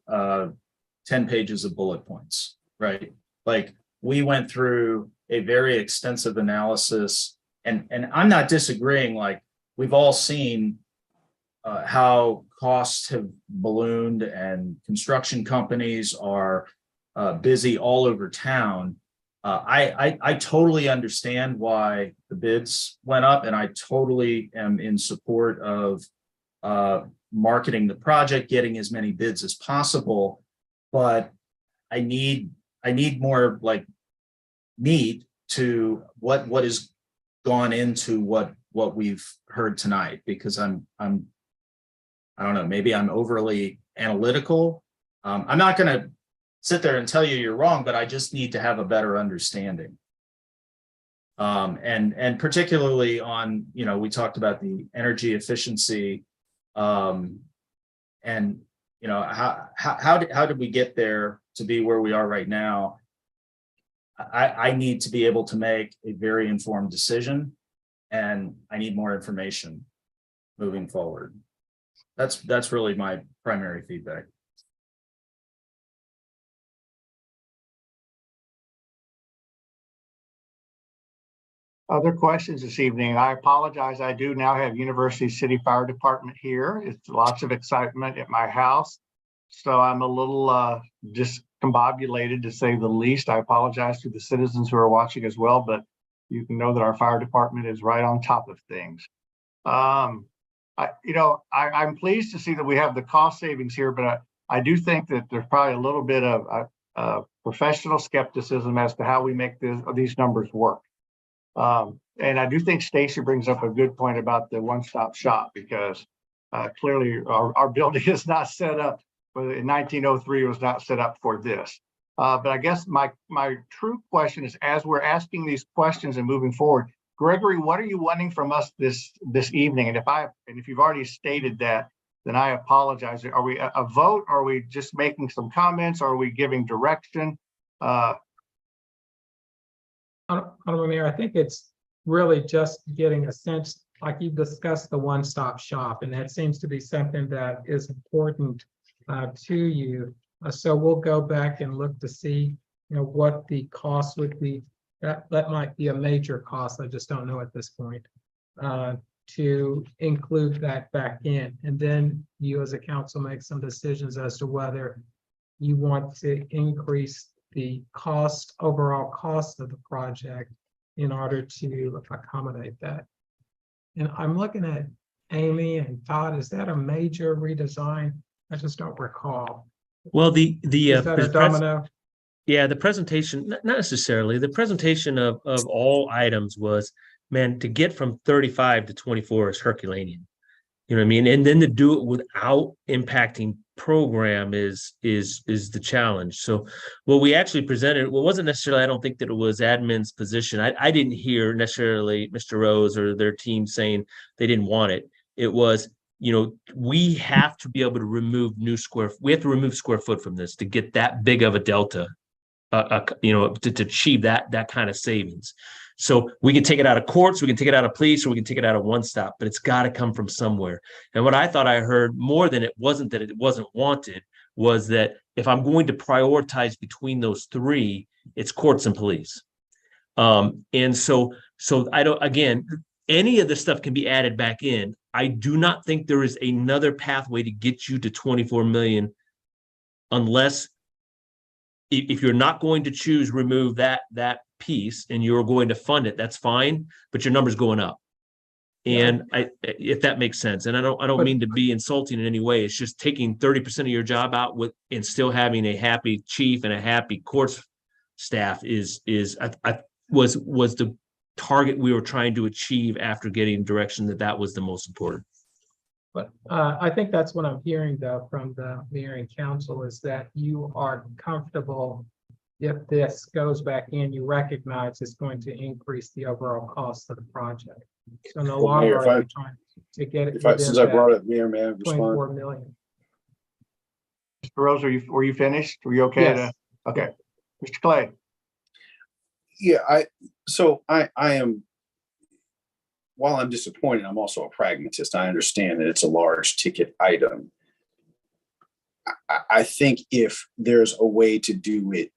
10 pages of bullet points, right? Like, we went through a very extensive analysis, and I'm not disagreeing. Like, we've all seen how costs have ballooned and construction companies are busy all over town. I totally understand why the bids went up, and I totally am in support of marketing the project, getting as many bids as possible. But I need more like meat to what has gone into what we've heard tonight, because I don't know, maybe I'm overly analytical. I'm not going to sit there and tell you you're wrong, but I just need to have a better understanding. And particularly on, we talked about the energy efficiency And, you know, how did we get there to be where we are right now? I need to be able to make a very informed decision, and I need more information moving forward. That's really my primary feedback. Other questions this evening? I apologize. I do now have University City Fire Department here. It's lots of excitement at my house. So I'm a little discombobulated, to say the least. I apologize to the citizens who are watching as well, but you can know that our fire department is right on top of things. I'm pleased to see that we have the cost savings here, but I do think that there's probably a little bit of professional skepticism as to how we make these numbers work. And I do think Stacy brings up a good point about the one-stop shop, because clearly our building is not set up, in 1903 was not set up for this. But I guess my true question is, as we're asking these questions and moving forward, Gregory, what are you wanting from us this evening? And if you've already stated that, then I apologize. Are we a vote? Or are we just making some comments? Or are we giving direction? Honorable Mayor, I think it's really just getting a sense, like you discussed, the one-stop shop, and that seems to be something that is important to you. So we'll go back and look to see, what the cost would be. That might be a major cost. I just don't know at this point, to include that back in. And then you as a council make some decisions as to whether you want to increase the overall cost of the project in order to accommodate that. And I'm looking at Amy and Todd. Is that a major redesign? I just don't recall. Well, Is that a domino? Yeah, the presentation, not necessarily. The presentation of all items was, man, to get from 35 to 24 is Herculean. You know what I mean? And then to do it without impacting program is the challenge. So what we actually presented, wasn't necessarily, I don't think that it was admin's position. I didn't hear necessarily Mr. Rose or their team saying they didn't want it. It was, we have to be able to remove we have to remove square foot from this to get that big of a delta, to achieve that kind of savings. So we can take it out of courts, we can take it out of police, or we can take it out of one stop, but it's got to come from somewhere. And what I thought I heard, more than it wasn't that it wasn't wanted, was that if I'm going to prioritize between those three, it's courts and police. And so I don't, again, any of this stuff can be added back in. I do not think there is another pathway to get you to 24 million, unless if you're not going to remove that piece and you're going to fund it, that's fine, but your number's going up. And if that makes sense, and I don't mean to be insulting in any way, it's just taking 30% of your job out and still having a happy chief and a happy courts staff was the target we were trying to achieve after getting direction that was the most important. But I think that's what I'm hearing, though, from the mayor and council, is that you are comfortable if this goes back in, you recognize it's going to increase the overall cost of the project. So no longer are you trying to get it. Since I brought it, Mayor, may I respond? 24 million. Mr. Rose, were you finished? Were you okay? Yes. Okay. Mr. Clay. Yeah, I am, while I'm disappointed, I'm also a pragmatist. I understand that it's a large ticket item. I think if there's a way to do it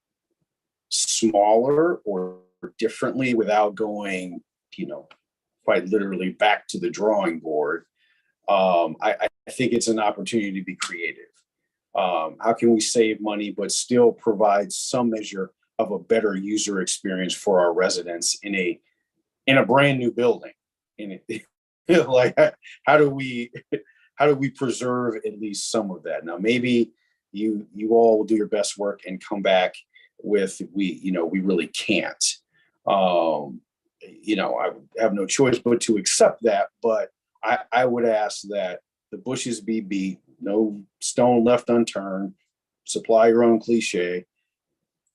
smaller or differently without going, quite literally back to the drawing board, I think it's an opportunity to be creative. How can we save money but still provide some measure of a better user experience for our residents in a brand new building? Like, how do we preserve at least some of that? Now, maybe you all will do your best work and come back with we really can't. I have no choice but to accept that. But I would ask that the bushes be beat, no stone left unturned, supply your own cliche.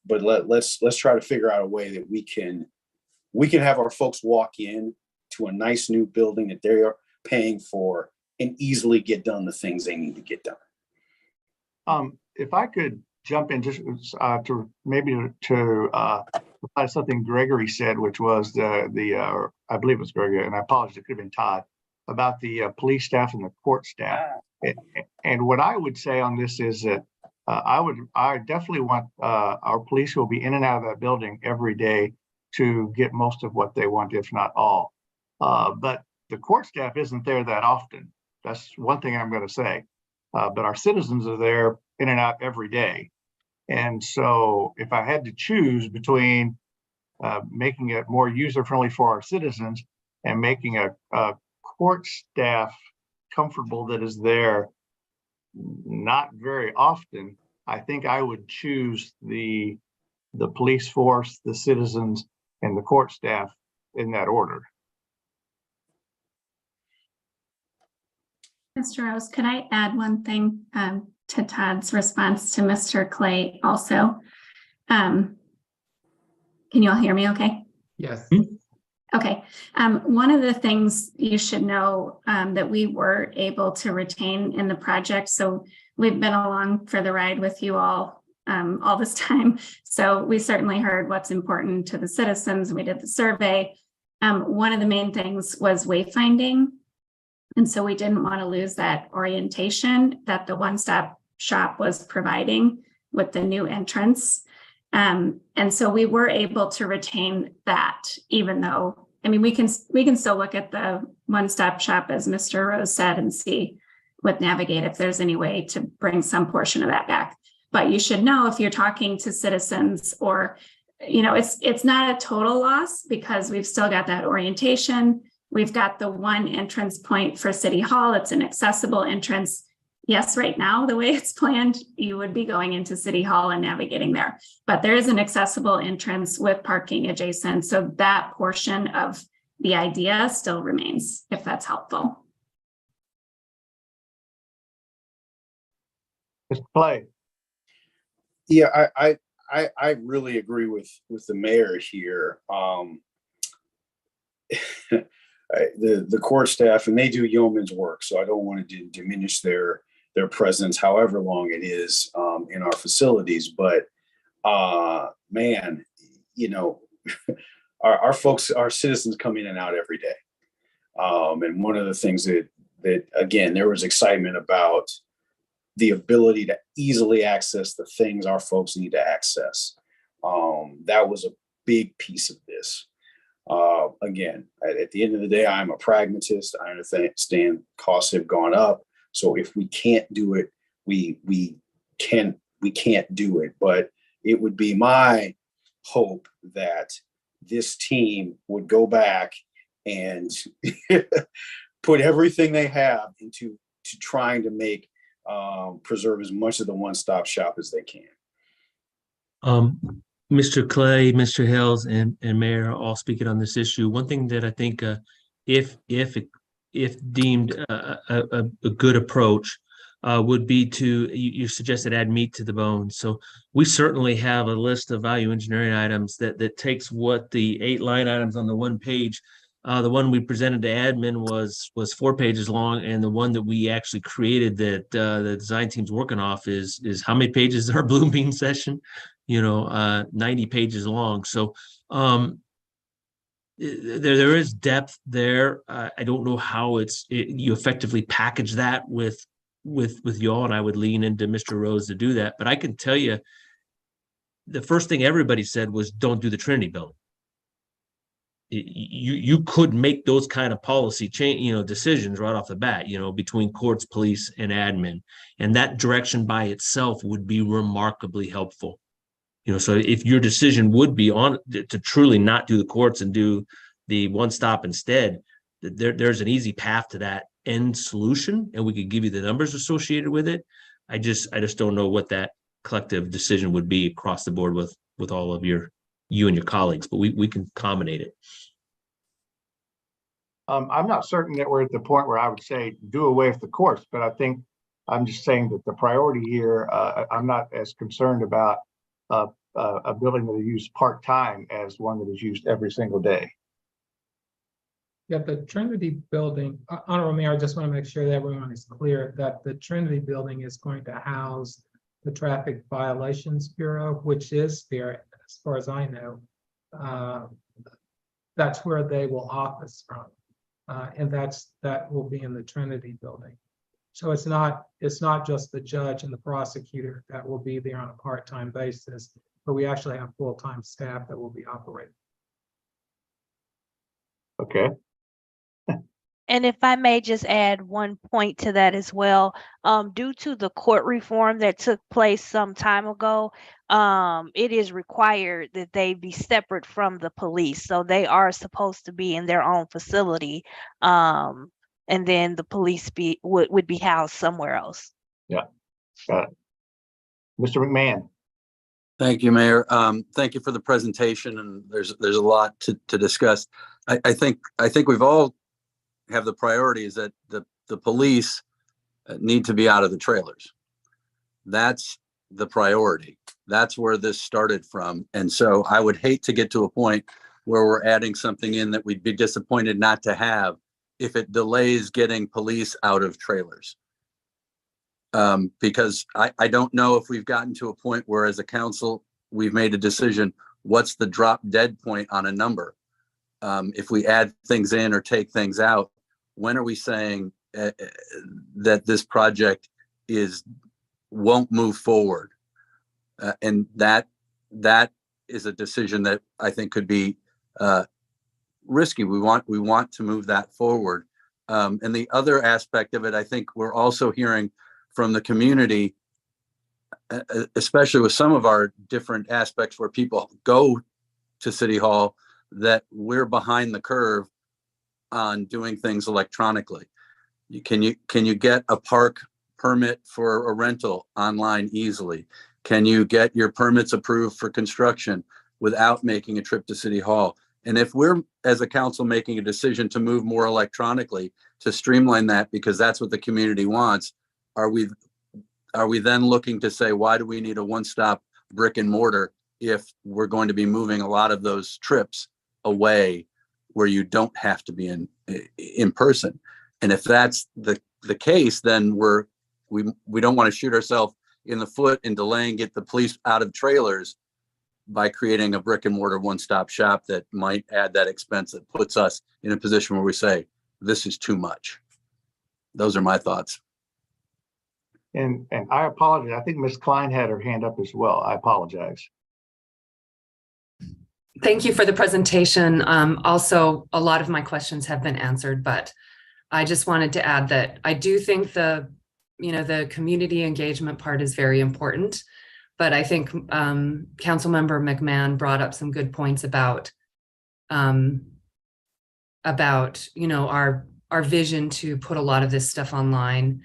But let's try to figure out a way that we can have our folks walk in to a nice new building that they are paying for and easily get done the things they need to get done. If I could jump in just to maybe to reply to something Gregory said, which was I believe it was Gregory, and I apologize, it could have been Todd, about the police staff and the court staff. And what I would say on this is that I definitely want our police who will be in and out of that building every day to get most of what they want, if not all. But the court staff isn't there that often. That's one thing I'm going to say. But our citizens are there in and out every day. And so if I had to choose between making it more user-friendly for our citizens and making a court staff comfortable that is there not very often, I think I would choose the police force, the citizens, and the court staff in that order. Mr. Rose, could I add one thing to Todd's response to Mr. Clay also? Can you all hear me okay? Yes. Okay. One of the things you should know that we were able to retain in the project, so we've been along for the ride with you all this time. So we certainly heard what's important to the citizens. We did the survey. One of the main things was wayfinding. And so we didn't want to lose that orientation that the one-stop shop was providing with the new entrance. And so we were able to retain that, even though, I mean, we can still look at the one-stop shop, as Mr. Rose said, and see with Navigate if there's any way to bring some portion of that back. But you should know, if you're talking to citizens, or, you know, it's not a total loss, because we've still got that orientation. We've got the one entrance point for City Hall. It's an accessible entrance. Yes, right now, the way it's planned, you would be going into City Hall and navigating there. But there is an accessible entrance with parking adjacent. So that portion of the idea still remains, if that's helpful. Mr. Clay. Yeah, I really agree with the mayor here. The court staff, and they do yeoman's work, so I don't want to diminish their presence, however long it is, in our facilities. But man, you know, our folks, our citizens come in and out every day. And one of the things that again, there was excitement about the ability to easily access the things our folks need to access. That was a big piece of this. Again, at the end of the day, I'm a pragmatist. I understand costs have gone up. So if we can't do it, we can't do it. But it would be my hope that this team would go back and put everything they have into trying to make preserve as much of the one-stop shop as they can. Mr. Clay, Mr. Hills, and Mayor are all speaking on this issue. One thing that I think, if deemed a good approach, would be to, you suggested, add meat to the bone. So we certainly have a list of value engineering items that takes what the 8 line items on the one page. The one we presented to admin was 4 pages long, and the one that we actually created that the design team's working off is how many pages is our Blue Bean session? 90 pages long. So there is depth there. I don't know how you effectively package that with y'all, and I would lean into Mr. Rose to do that. But I can tell you, the first thing everybody said was, don't do the Trinity building. You could make those kind of policy decisions right off the bat, between courts, police, and admin, and that direction by itself would be remarkably helpful. So if your decision would be to truly not do the courts and do the one stop instead, there's an easy path to that end solution, and we could give you the numbers associated with it. I just don't know what that collective decision would be across the board with all of you and your colleagues, but we can accommodate it. I'm not certain that we're at the point where I would say do away with the courts, but I think I'm just saying that the priority here, I'm not as concerned about a building that is used part-time as one that is used every single day. Yeah, the Trinity building, Honorable Mayor, I just want to make sure that everyone is clear that the Trinity building is going to house the Traffic Violations Bureau, which is there, as far as I know. That's where they will office from. And that will be in the Trinity building. So it's not just the judge and the prosecutor that will be there on a part-time basis, but we actually have full-time staff that will be operating. Okay, And if I may just add one point to that as well, due to the court reform that took place some time ago, it is required that they be separate from the police. So they are supposed to be in their own facility. And then the police would be housed somewhere else. got it. Mr. McMahon. Thank you, Mayor. Thank you for the presentation, and there's a lot to discuss. I think we've all have the priority is that the police need to be out of the trailers. That's the priority. That's where this started from. And so I would hate to get to a point where we're adding something in that we'd be disappointed not to have if it delays getting police out of trailers. Because I don't know if we've gotten to a point where as a council, we've made a decision, what's the drop dead point on a number? If we add things in or take things out, when are we saying that this project won't move forward? And that is a decision that I think could be risky. We want to move that forward. And the other aspect of it, I think we're also hearing from the community, especially with some of our different aspects where people go to City Hall, that we're behind the curve on doing things electronically. Can you get a park permit for a rental online easily? Can you get your permits approved for construction without making a trip to City Hall? And if we're, as a council, making a decision to move more electronically to streamline that because that's what the community wants, are we then looking to say, why do we need a one-stop brick and mortar if we're going to be moving a lot of those trips away where you don't have to be in person? And if that's the case, then we don't want to shoot ourselves in the foot in delaying get the police out of trailers by creating a brick and mortar one-stop shop that might add that expense that puts us in a position where we say, this is too much. Those are my thoughts. And I apologize. I think Ms. Klein had her hand up as well. I apologize. Thank you for the presentation. Also, a lot of my questions have been answered, but I just wanted to add that I do think the community engagement part is very important. But I think Councilmember McMahon brought up some good points about our vision to put a lot of this stuff online.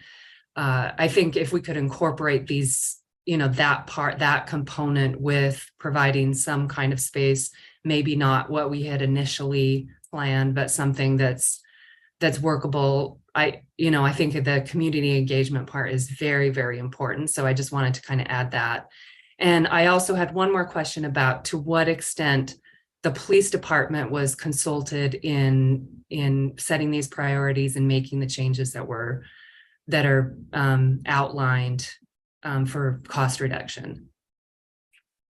I think if we could incorporate these, that component with providing some kind of space, maybe not what we had initially planned, but something that's workable. I think the community engagement part is very, very important. So I just wanted to kind of add that. And I also had one more question about to what extent the police department was consulted in setting these priorities and making the changes that are outlined for cost reduction.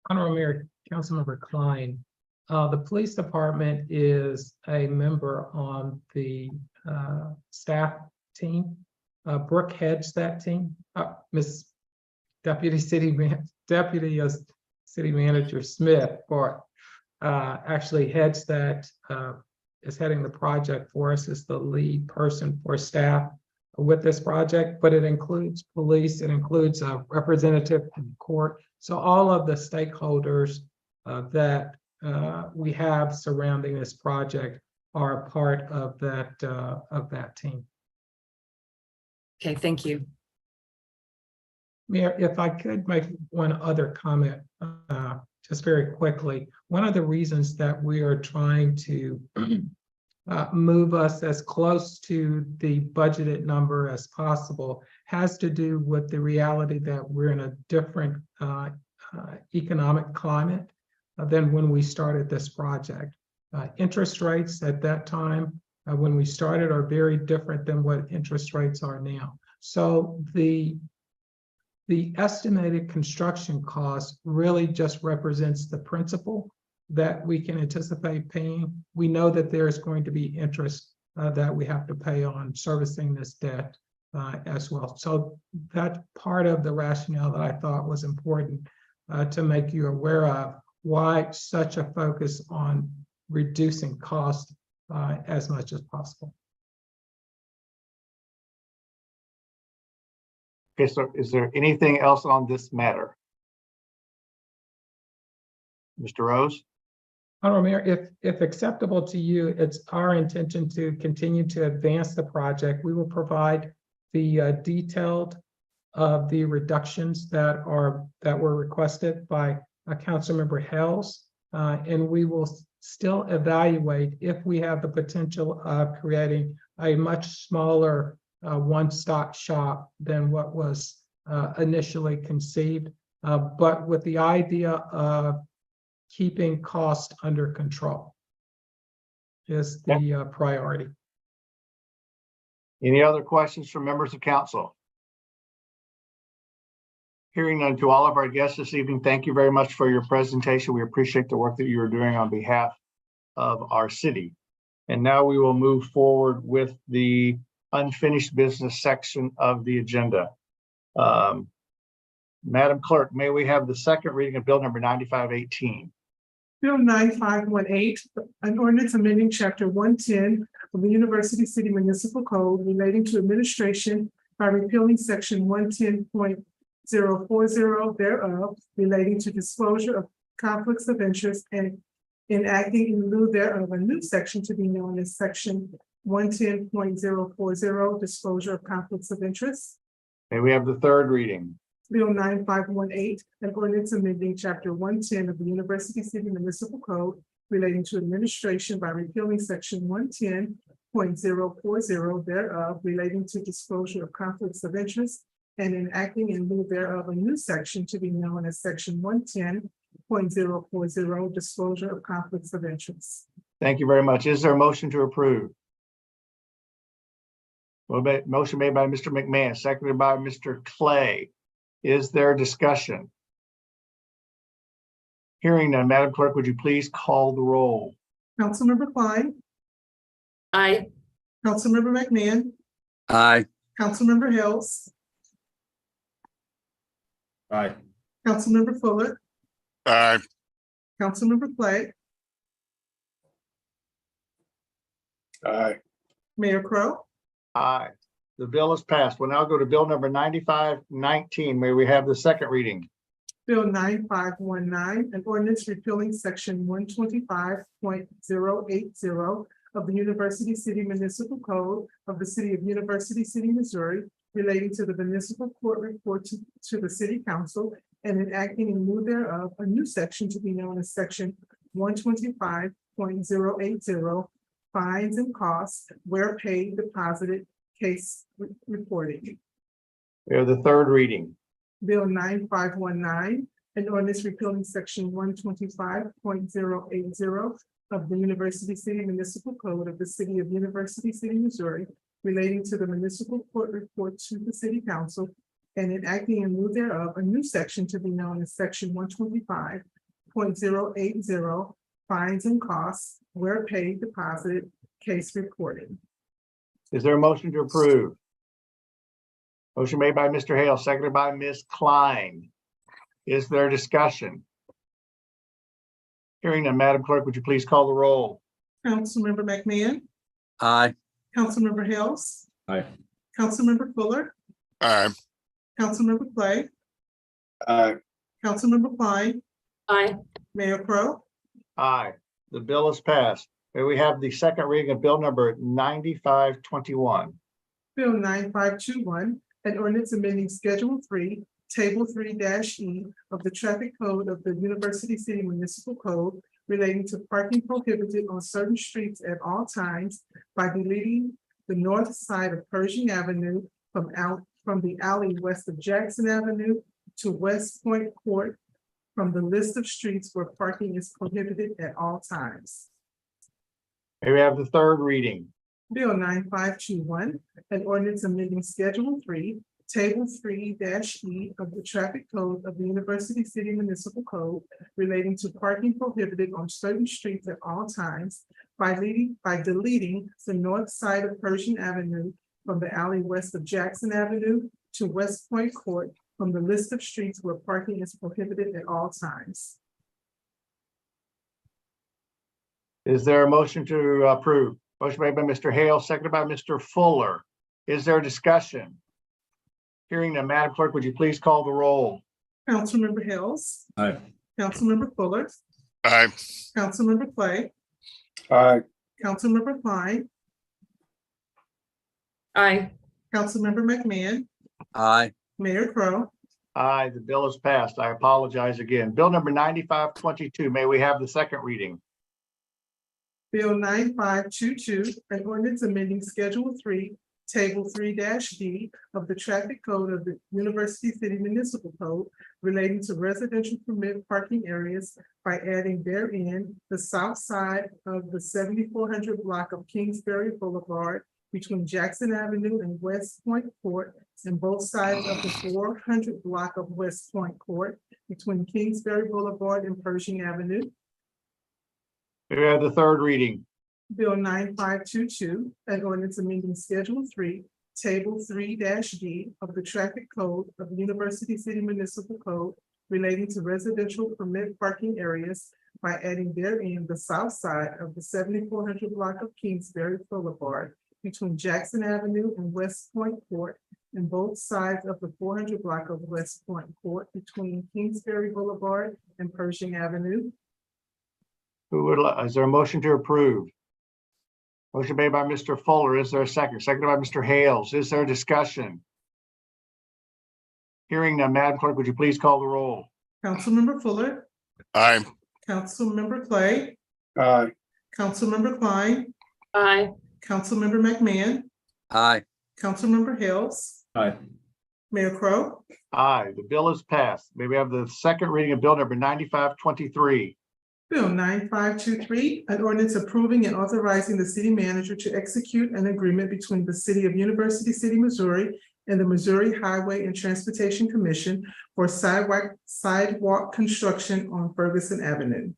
Honorable Mayor, Councilmember Klein, the police department is a member on the staff team. Brooke heads that team. Miss Deputy City Manager Smith actually heads that, is heading the project for us, is the lead person for staff with this project, but it includes police, it includes a representative in court. So all of the stakeholders that we have surrounding this project are a part of that team. Okay, thank you. Mayor, if I could make one other comment, just very quickly. One of the reasons that we are trying to move us as close to the budgeted number as possible has to do with the reality that we're in a different economic climate than when we started this project. Interest rates at that time when we started are very different than what interest rates are now. So the estimated construction cost really just represents the principal that we can anticipate paying. We know that there's going to be interest that we have to pay on servicing this debt as well. So that's part of the rationale that I thought was important to make you aware of why such a focus on reducing cost as much as possible. Okay, so is there anything else on this matter? Mr. Rose? Honorable Mayor, if acceptable to you, it's our intention to continue to advance the project. We will provide the detailed of the reductions that were requested by Councilmember Hales, and we will still evaluate if we have the potential of creating a much smaller one-stop shop than what was initially conceived, but with the idea of keeping cost under control is the priority. Any other questions from members of council? Hearing none, to all of our guests this evening, thank you very much for your presentation. We appreciate the work that you are doing on behalf of our city. And now we will move forward with the unfinished business section of the agenda. Madam Clerk, may we have the second reading of Bill number 9518? Bill 9518, an ordinance amending chapter 110 of the University City Municipal Code relating to administration by repealing section 110.040 thereof relating to disclosure of conflicts of interest and enacting in lieu thereof a new section to be known as section 110.040 disclosure of conflicts of interest. May we have the third reading? Bill 9518, an ordinance amending chapter 110 of the University City Municipal Code relating to administration by repealing section 110.040 thereof relating to disclosure of conflicts of interest and enacting in lieu thereof a new section to be known as section 110.040 disclosure of conflicts of interest. Thank you very much. Is there a motion to approve? Motion made by Mr. McMahon, seconded by Mr. Clay. Is there discussion? Hearing none, Madam Clerk, would you please call the roll? Councilmember Klein. Aye. Councilmember McMahon. Aye. Councilmember Hills. Aye. Councilmember Fuller. Aye. Councilmember Clay. Aye. Mayor Crowe. Aye. The bill is passed. We'll now go to Bill number 9519. May we have the second reading? Bill 9519, an ordinance repealing section 125.080 of the University City Municipal Code of the City of University City, Missouri, relating to the municipal court report to the City Council and enacting in lieu thereof a new section to be known as section 125.080 fines and costs where paid, deposited, case reporting. We have the third reading. Bill 9519, an ordinance repealing section 125.080 of the University City Municipal Code of the City of University City, Missouri, relating to the municipal court report to the City Council and enacting in lieu thereof a new section to be known as section 125.080 fines and costs where paid, deposited, case reporting. Is there a motion to approve? Motion made by Mr. Hale, seconded by Ms. Klein. Is there discussion? Hearing none, Madam Clerk, would you please call the roll? Councilmember McMahon. Aye. Councilmember Hills. Aye. Councilmember Fuller. Aye. Councilmember Clay. Aye. Councilmember Klein. Aye. Mayor Crowe. Aye. The bill is passed. May we have the second reading of Bill number 9521? Bill 9521, an ordinance amending Schedule 3, Table 3-E of the Traffic Code of the University City Municipal Code relating to parking prohibited on certain streets at all times by deleting the north side of Pershing Avenue from the alley west of Jackson Avenue to West Point Court from the list of streets where parking is prohibited at all times. May we have the third reading? Bill 9521, an ordinance amending Schedule 3, Table 3-E of the Traffic Code of the University City Municipal Code relating to parking prohibited on certain streets at all times by deleting the north side of Pershing Avenue from the alley west of Jackson Avenue to West Point Court from the list of streets where parking is prohibited at all times. Is there a motion to approve? Motion made by Mr. Hale, seconded by Mr. Fuller. Is there discussion? Hearing none, Madam Clerk, would you please call the roll? Councilmember Hills. Aye. Councilmember Fuller. Aye. Councilmember Clay. Aye. Councilmember Klein. Aye. Councilmember McMahon. Aye. Mayor Crowe. Aye, the bill is passed. I apologize again. Bill number 9522, may we have the second reading? Bill 9522, an ordinance amending Schedule 3, Table 3-D of the Traffic Code of the University City Municipal Code relating to residential permit parking areas by adding therein the south side of the 7400 block of Kingsbury Boulevard between Jackson Avenue and West Point Court and both sides of the 400 block of West Point Court between Kingsbury Boulevard and Pershing Avenue. We have the third reading. Bill 9522, an ordinance amending Schedule 3, Table 3-D of the Traffic Code of the University City Municipal Code relating to residential permit parking areas by adding therein the south side of the 7400 block of Kingsbury Boulevard between Jackson Avenue and West Point Court and both sides of the 400 block of West Point Court between Kingsbury Boulevard and Pershing Avenue. Is there a motion to approve? Motion made by Mr. Fuller. Is there a second? Seconded by Mr. Hales. Is there discussion? Hearing none, Madam Clerk, would you please call the roll? Councilmember Fuller. Aye. Councilmember Clay. Aye. Councilmember Klein. Aye. Councilmember McMahon. Aye. Councilmember Hills. Aye. Mayor Crowe. Aye, the bill is passed. May we have the second reading of bill number 9523? Bill 9523, an ordinance approving and authorizing the city manager to execute an agreement between the city of University City, Missouri and the Missouri Highway and Transportation Commission for sidewalk construction on Ferguson Avenue.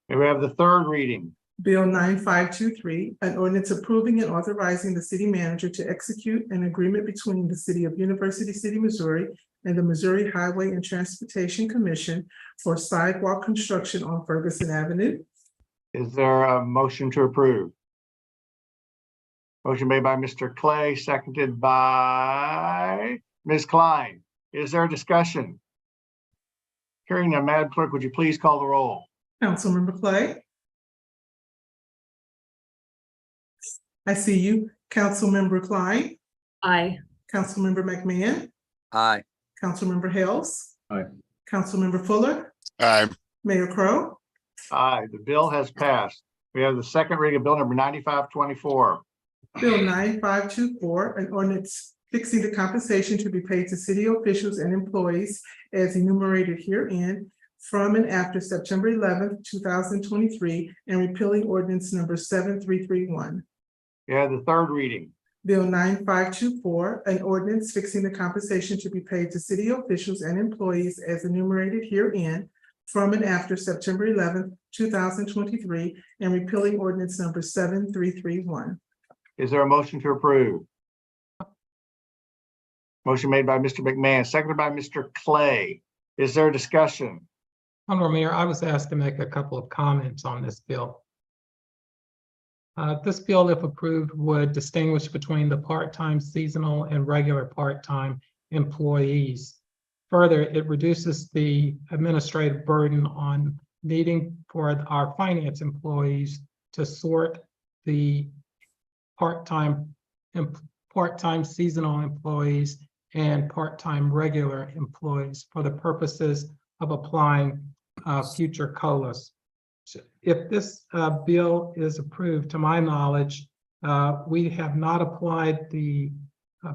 May we have the third reading? Bill 9523, an ordinance approving and authorizing the city manager to execute an agreement between the city of University City, Missouri and the Missouri Highway and Transportation Commission for sidewalk construction on Ferguson Avenue. Is there a motion to approve? Motion made by Mr. Clay, seconded by Ms. Klein. Is there a discussion? Hearing none, Madam Clerk, would you please call the roll? Councilmember Clay. I see you. Councilmember Klein. Aye. Councilmember McMahon. Aye. Councilmember Hills. Aye. Councilmember Fuller. Aye. Mayor Crowe. Aye, the bill has passed. We have the second reading of bill number 9524. Bill 9524, an ordinance fixing the compensation to be paid to city officials and employees as enumerated herein from and after September 11th, 2023, and repealing ordinance number 7331. We have the third reading. Bill 9524, an ordinance fixing the compensation to be paid to city officials and employees as enumerated herein from and after September 11th, 2023, and repealing ordinance number 7331. Is there a motion to approve? Motion made by Mr. McMahon, seconded by Mr. Clay. Is there a discussion? Honorable Mayor, I was asked to make a couple of comments on this bill. This bill, if approved, would distinguish between the part-time, seasonal, and regular part-time employees. Further, it reduces the administrative burden on needing for our finance employees to sort the part-time, seasonal employees and part-time regular employees for the purposes of applying future COLAs. If this bill is approved, to my knowledge, we have not applied the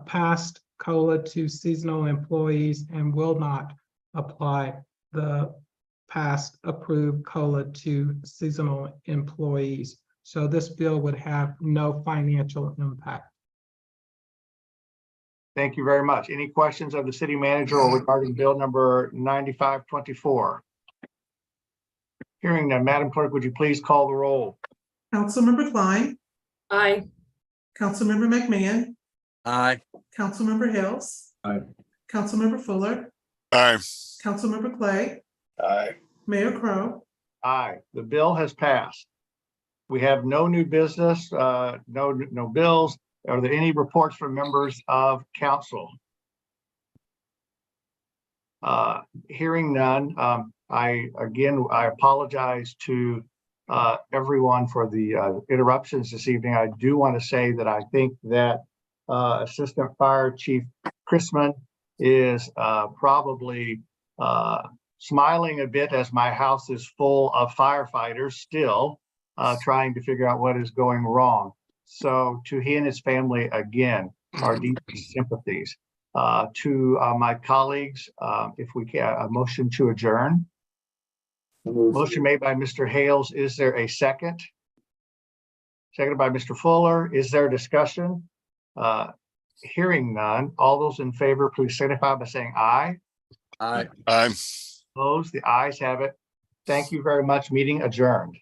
past COLA to seasonal employees and will not apply the past approved COLA to seasonal employees. So this bill would have no financial impact. Thank you very much. Any questions of the city manager or regarding bill number 9524? Hearing none, Madam Clerk, would you please call the roll? Councilmember Klein, Aye. Councilmember McMahon, Aye. Councilmember Hills. Aye. Councilmember Fuller, Aye. Councilmember Clay, Aye. Mayor Crowe. Aye, the bill has passed. We have no new business, no bills. Are there any reports from members of council? Hearing none, I apologize to everyone for the interruptions this evening. I do want to say that I think that Assistant Fire Chief Chrisman is probably smiling a bit as my house is full of firefighters still trying to figure out what is going wrong. So to he and his family, again, our deepest sympathies. To my colleagues, if we can, a motion to adjourn. Motion made by Mr. Hales. Is there a second? Seconded by Mr. Fuller. Is there discussion? Hearing none. All those in favor, please signify by saying aye. Aye. Aye. Opposed? The ayes have it. Thank you very much. Meeting adjourned.